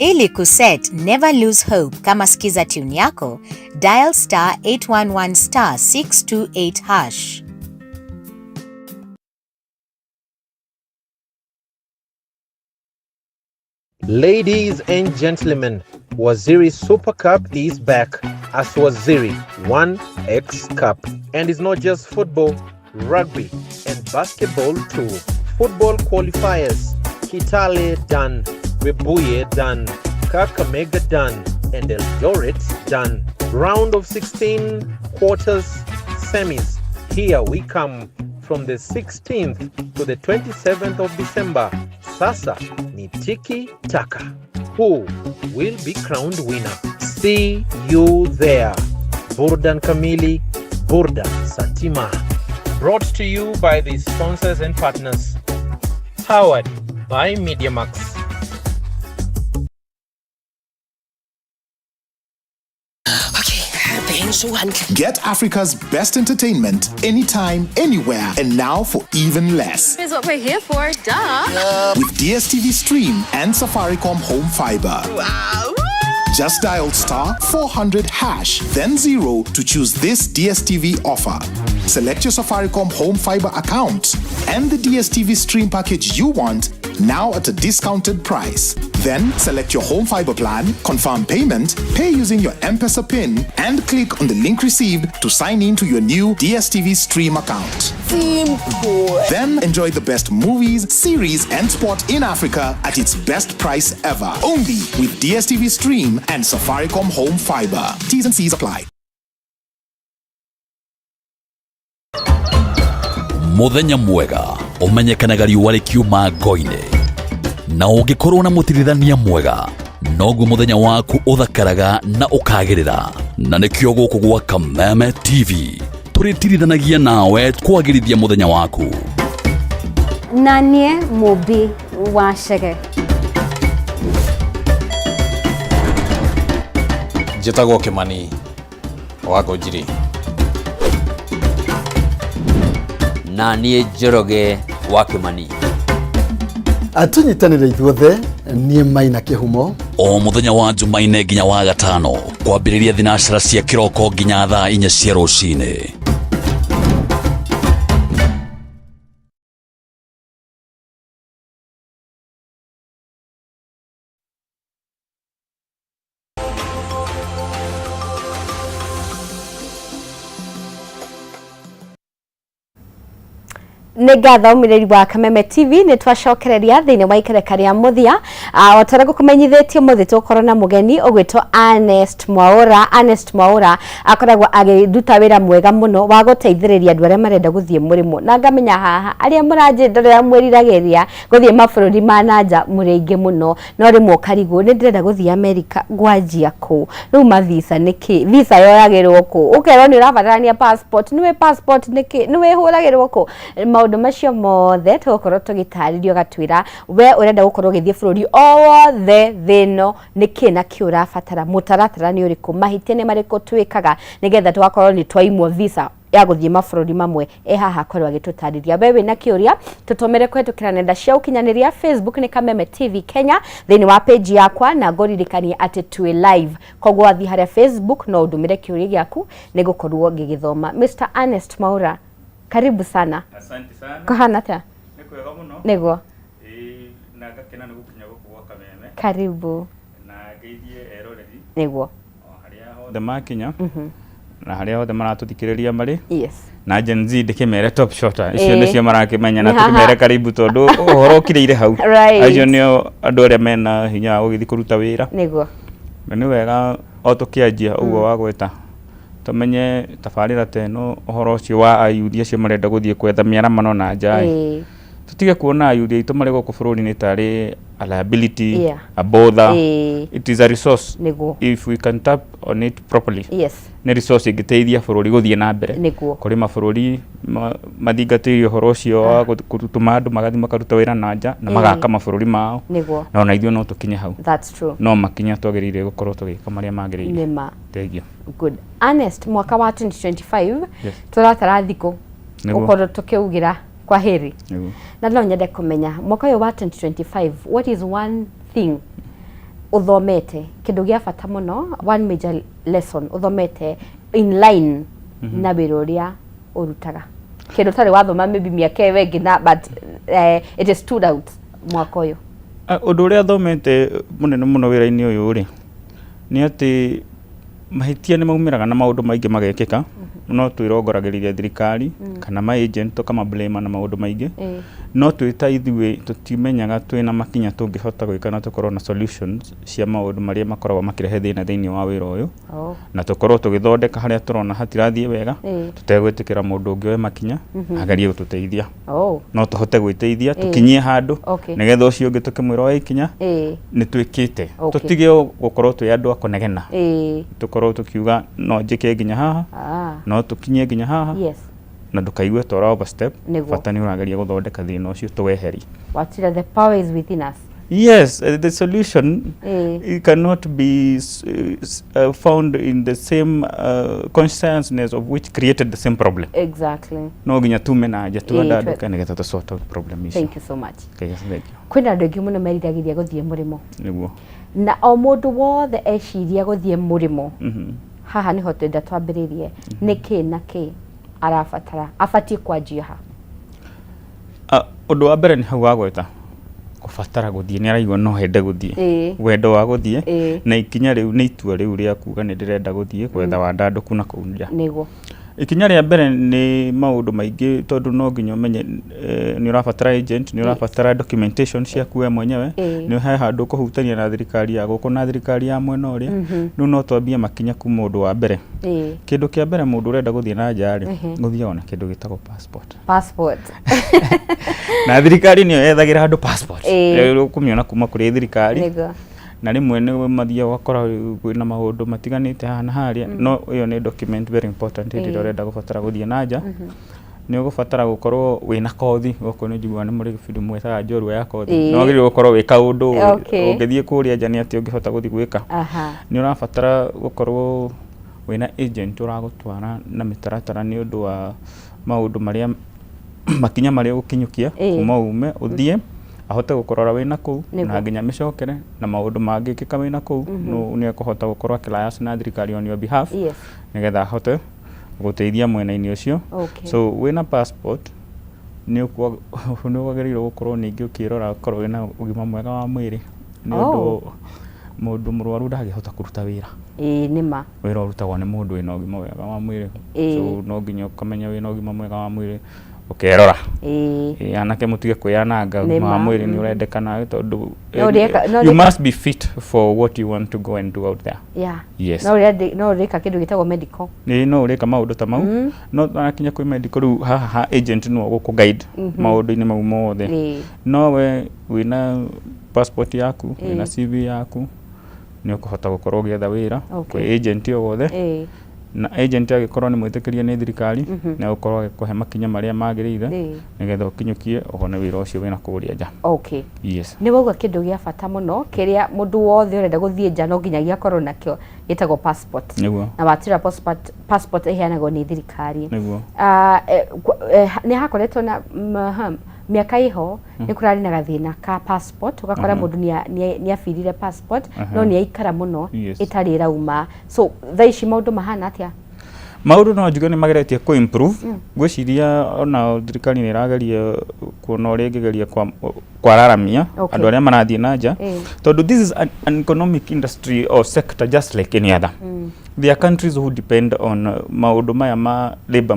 Ili kuset never lose hope kama skiza tune yako, dial star 811 star 628 hash. Ladies and gentlemen, Waziri Super Cup is back as Waziri 1X Cup. And it's not just football, rugby and basketball too. Football qualifiers, Kitale done, Webuye done, Kakamega done, and Eldoret done. Round of 16, quarters, semis. Here we come from the 16th to the 27th of December. Sasa ni tiki taka. Who will be crowned winner? See you there. Burdan Kamili, Burda Satima. Brought to you by the sponsors and partners. Powered by MediaMax. Get Africa's best entertainment anytime, anywhere, and now for even less. Here's what we're here for, duh. With DSTV Stream and Safaricom Home Fiber. Wow. Just dial *400# then 0 to choose this DSTV offer. Select your Safaricom Home Fiber account and the DSTV Stream package you want, now at a discounted price. Then select your home fiber plan, confirm payment, pay using your M-Pesa PIN, and click on the link received to sign in to your new DSTV Stream account. Simple. Then enjoy the best movies, series, and sport in Africa at its best price ever. Only with DSTV Stream and Safaricom Home Fiber. T's and C's apply. Muthenya mwega umenyekanaga riũa rĩkiuma ngo-inĩ na ũngĩkorwo na mũtirithania mwega noguo muthenya waku ũthakaraga na ũkagĩrĩra na nĩkĩo gũkũ gwa Kameme TV tũrĩtirithanagia nawe kwagĩrithia muthenya waku na niĩ mũmbi wa Chege. Njĩtagwo Kĩmani wa Ngũnjiri. Na niĩ Njoroge wa Kĩmani. Atunyitanĩre ithuothe niĩ Maina Kĩhumo. O muthenya wa Jumaine nginya wa Gatano kwambĩrĩria thinacara cia kĩroko nginya thaa 4 cia rũcinĩ. Nĩngatho ũmĩrĩri wa Kameme TV nĩ twacokereria thĩinĩ wa ikereka rĩa mũthia otara gũkũmenyithĩtie mũthĩ tũkorwo na mũgeni ũgwĩtwo Ernest Mwaũra akoragwo agĩruta wĩra mwega mũno wa gũteithĩrĩria andũ arĩa marenda gũthiĩ mũrĩmo na ngamenya haha arĩa mũranjĩndorera mwĩriragĩria gũthiĩ mabũrũri ma nanja mũrĩ aingĩ mũno no rĩmwe ũkarigwo nĩ ndĩrenda gũthiĩ America ngwanjia kũ rĩu ma visa nĩkĩ visa yoyagĩrwo kũ ũkerwo nĩ ũrabatarania passport nĩwe passport nĩkĩ nĩwe hũragĩrwo kũ maũndũ macio mothe tũgũkorwo tũgĩtarĩrio gatwĩra we ũrenda gũkorwo ũgĩthiĩ bũrũri o wothe thĩno nĩkĩ na kĩ ũrabatara mũtaratara nĩ ũrĩkũ mahĩtia nĩ marĩkũ twĩkaga nĩgetha tũgakorwo nĩ twaimwo visa ya gũthiĩ mabũrũri mamwe haha korwo agĩtũtarĩria we wĩna kĩũria tũtũmĩre kũhetũkĩra nenda cia ũkinyanĩria Facebook nĩ Kameme TV Kenya thĩinĩ wa page yakwa na ngũririkanie atĩ twĩ live koguo wathi harĩa Facebook no ũndũmĩre kĩũria gĩaku nĩ gũkorwo ngĩgĩthoma. Mr. Ernest Mwaũra, karibu sana. Asante sana. Kohana ata? Nikwega muno. Nego. Na gakena nĩ gũkinya gũkũ gwa Kameme. Karibu. Na ngeithie eroreri. Nego. O harĩa hothe makinya. Na harĩa hothe maratũthikĩrĩria marĩ. Yes. Na Gen Z ndĩkĩmere top shota. Icio nĩcio marakĩmenya na tũkĩmere karibu tondũ ũhoro ũkĩrĩire hau. Acio nĩo andũ arĩa mena hinya wa gũgĩthiĩ kũruta wĩra. Nego. Na nĩ wega o tũkĩanjia ũguo wa gweta tumenye tabarĩra teno ũhoro ũcio wa ayuthi acio marenda gũthiĩ kwetha mĩaramano na nja tutige kuona ayuthi aitũ marĩ gũkũ bũrũri-inĩ tarĩ a liability, a bother. It is a resource if we can tap on it properly. Nĩ resource ĩngĩteithia bũrũri gũthiĩ na mbere kũrĩ mabũrũri mathingatĩirie ũhoro ũcio wa gũtũma andũ magathiĩ makaruta wĩra na nja na magaka mabũrũri mao na ona ithuĩ no tũkinye hau no makinya twagĩrĩire gũkorwo tũgĩka marĩa magĩrĩire. Thank Good. Ernest, mwaka wa 2025 tũratara thikũ ũkorwo tũkĩugĩra kwa heri na no nyende kũmenya mwaka ũyũ wa 2025 what is one thing uthomete kĩndũ gĩa bata mũno one major lesson uthomete in line na wĩra ũrĩa ũrutaga kĩndũ tarĩ wathoma maybe mĩaka ĩyo ĩngĩ na but it stood out mwaka ũyũ. Ũndũ ũrĩa thomete mũnene mũno wĩra-inĩ ũyũ rĩ nĩ atĩ mahĩtia nĩ maumĩraga na maũndũ maingĩ magekĩka no twĩrongoragĩrĩria thirikari kana ma agent tukama blame na maũndũ maingĩ no twĩta ithuĩ tũtimenyaga twĩna makinya tũngĩhota gwĩka na tũkorwo na solutions cia maũndũ marĩa makoragwo makĩrehe thĩna thĩinĩ wa wĩra ũyũ na tũkorwo tũgĩthondeka harĩa tũrona hatirathiĩ wega tũtegwĩtĩkĩra mũndũ ũngĩ oe makinya agerie gũtũteithia no tũhote gwĩteithia tũkinyie handũ nĩgetha ũcio ũngĩ tũkĩmwĩra oe ikinya nĩ twĩkĩte tũtige gũkorwo twĩ andũ a kũnegena tũkorwo tũkiuga no njĩke nginya haha no tukinye nginya haha na ndukaigue tora overstep bata ni urageria guthondeka thina ucio tuweheri. Watira, the power is within us. Yes, the solution it cannot be found in the same consciousness of which created the same problem. Exactly. No ginya tumenaje tuandaduka nigetha to sort out problem issue. Thank you so much. Okay, yes, thank you. Kwina andu angi muno meriragiria guthie murimo. Niguo. Na o mundu wothe eciria guthie murimo. Haha niho twenda twambiririe. Niki na ki arabatara abatie kwanjia ha. Undu wa mbere ni hau agweta kubatara guthie ni araigwa no hende guthie wendo wa guthie na ikinya riu ni itua riu ria kuga ni ndirenda guthie kwetha wandanduku na kunja niguo. Ikinya ria mbere ni maundu maingi tondu no nginya umenye ni urabatara agent, ni urabatara documentation cia kuwe mwenyewe, ni he handu kuhutania na thirikari ya guku na thirikari ya mwena uria nu no twambie makinya ku mundu wa mbere. Kindu kia mbere mundu urenda guthie na njari guthie ona kindu gitagwo passport na thirikari niyo yethagira handu passport rero kumiona kuma kuri thirikari na rimwe ni mathia wakora kwina maundu matiganite hana haria no iyo ni document very important iri urenda gubatara guthie na nja ni ugubatara gukorwo wina kothi goko ni njigua ni muri gibindi mwetaga njorua ya kothi no giri gukorwo wika undu ungithie kuria nja ni ati ungihota guthie gwika ni urabatara gukorwo wina agent uragutwara na mitaratara ni undu wa maundu maria makinya maria gukinyukia kuma ume uthie ahote gukorora wina ku na nginya micokere na maundu mangi kika wina ku no ni akuhota gukorwa clients na thirikari on your behalf nigetha ahote guteithia mwena-ini ucio. So wina passport ni ukwagĩrĩirwo gukorwo ningi ukirora ukorwo wina ugima mwega wa mwiri ni undu mundu murwaru ndagihota kuruta wira nima wira urutagwo ni mundu wina ugima mwega wa mwiri so no nginya ukamenya wina ugima mwega wa mwiri ukerora anake mutige kwiananga ugima wa mwiri ni urendekana tondu you must be fit for what you want to go and do out there. Yes. No reka kindu gitagwo medical. No reka maundu ta mau no anakinya kwi medical ru haha agent no guku guide maundu-ini mau mothe no we wina passport yaku wina CV yaku ni ukuhota gukorwo gietha wira kwi agent o wothe na agent agikorwo ni mwitikirie ni thirikari na gukorwo kuhe makinya maria magirire nigetha ukinyukie uhone wira ucio wina kuria nja. Yes. Ni wauga kindu gia bata muno kiria mundu wothe urenda guthie nja no nginya giakorwo nakio gitagwo passport. Na watira passport iheanagwo ni thirikari. Ni hakoretwo na miaka iho ni kurari na gathina ka passport ugakora mundu ni afirire passport no ni aikara muno itari rauma. So thaici maundu mahana atia? Maundu no njuge ni mageretie ku improve gwiciria ona thirikari ni irageria kuona uria ingigeria kwararamia andu aria marathie na nja tondu this is an economic industry or sector just like any other. There are countries who depend on maundu maya ma labor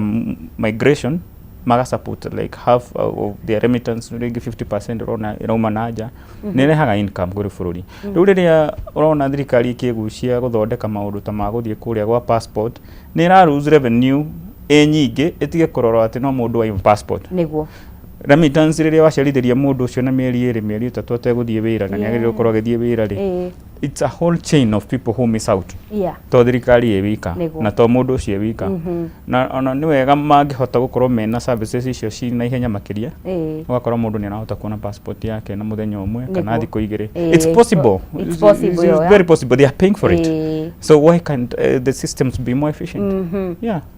migration maga support like half of their remittance ringi 50% rona irauma na nja ni rehaga income kuri bururi. Riu riria urona thirikari ikigucia guthondeka maundu ta maguthie kuria gwa passport ni ra lose revenue nyingi itige kurora ati no mundu wa passport niguo remittance riria waciarithiria mundu ucio na mieri 3 ateguthie wira na niagirire gukorwo agithie wira ri it's a whole chain of people who miss out. To thirikari ewika na to mundu ucio ewika na ona ni wega mangihota gukorwo mena services icio cina ihenya makiria ugakorwo mundu ni arahota kuona passport yake na muthenya umwe kana thikũ igĩrĩ. It's possible. It's very possible. They are paying for it. So why can't the systems be more efficient?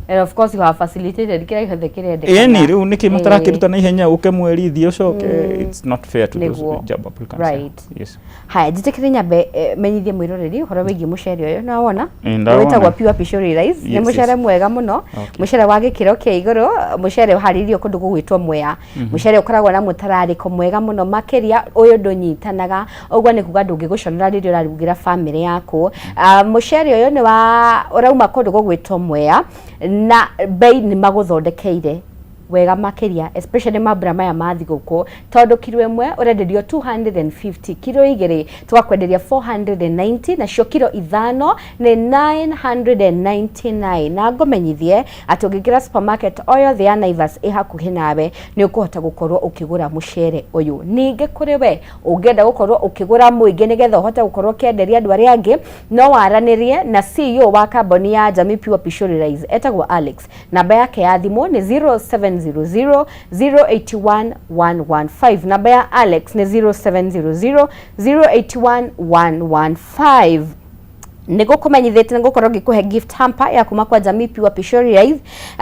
And of course you have facilitated kira ihothe kirendeka. Ni riu niki matarakiruta na ihenya ukemwerithia ucoke. It's not fair to those job applicants. Right. Yes. Hai jitikire nyambe menyithie mwiroreri uhoro wigie mucere uyu na wona wetagwo pure pishori rice ni mucere mwega muno mucere wa gikiro kia iguru mucere uharirio kundu gugwitwo Mwea mucere ukoragwo na mutarariko mwega muno makiria uyu ndunyitanaga ogwa ni kuga ndungiguconora ririo urarugira family yaku mucere uyu ni wa urauma kundu gugwitwo Mwea na bei ni maguthondekeire wega makeria especially mabura maya ma thiguku tondu kilo imwe urenderio 250 kilo igiri twakwenderia 490 na cio kilo ithano ni 999 na ngomenyithie ati ungigira supermarket oyo the Naivas ihakuhi nawe ni ukuhota gukorwo ukigura mucere uyu ninge kuri we ungenda gukorwo ukigura muingi nigetha uhote gukorwo kenderia andu aria angi no waranirie na CEO wa kamboni ya Jamii Pure Pasteurized etagwo Alex. Namba yake ya thimu ni 0700 081 115. Namba ya Alex ni 0700 081 115. Nigukumenyithite ngukorwo ngikuhe gift hamper ya kuma kwa Jamii Pure Pasteurized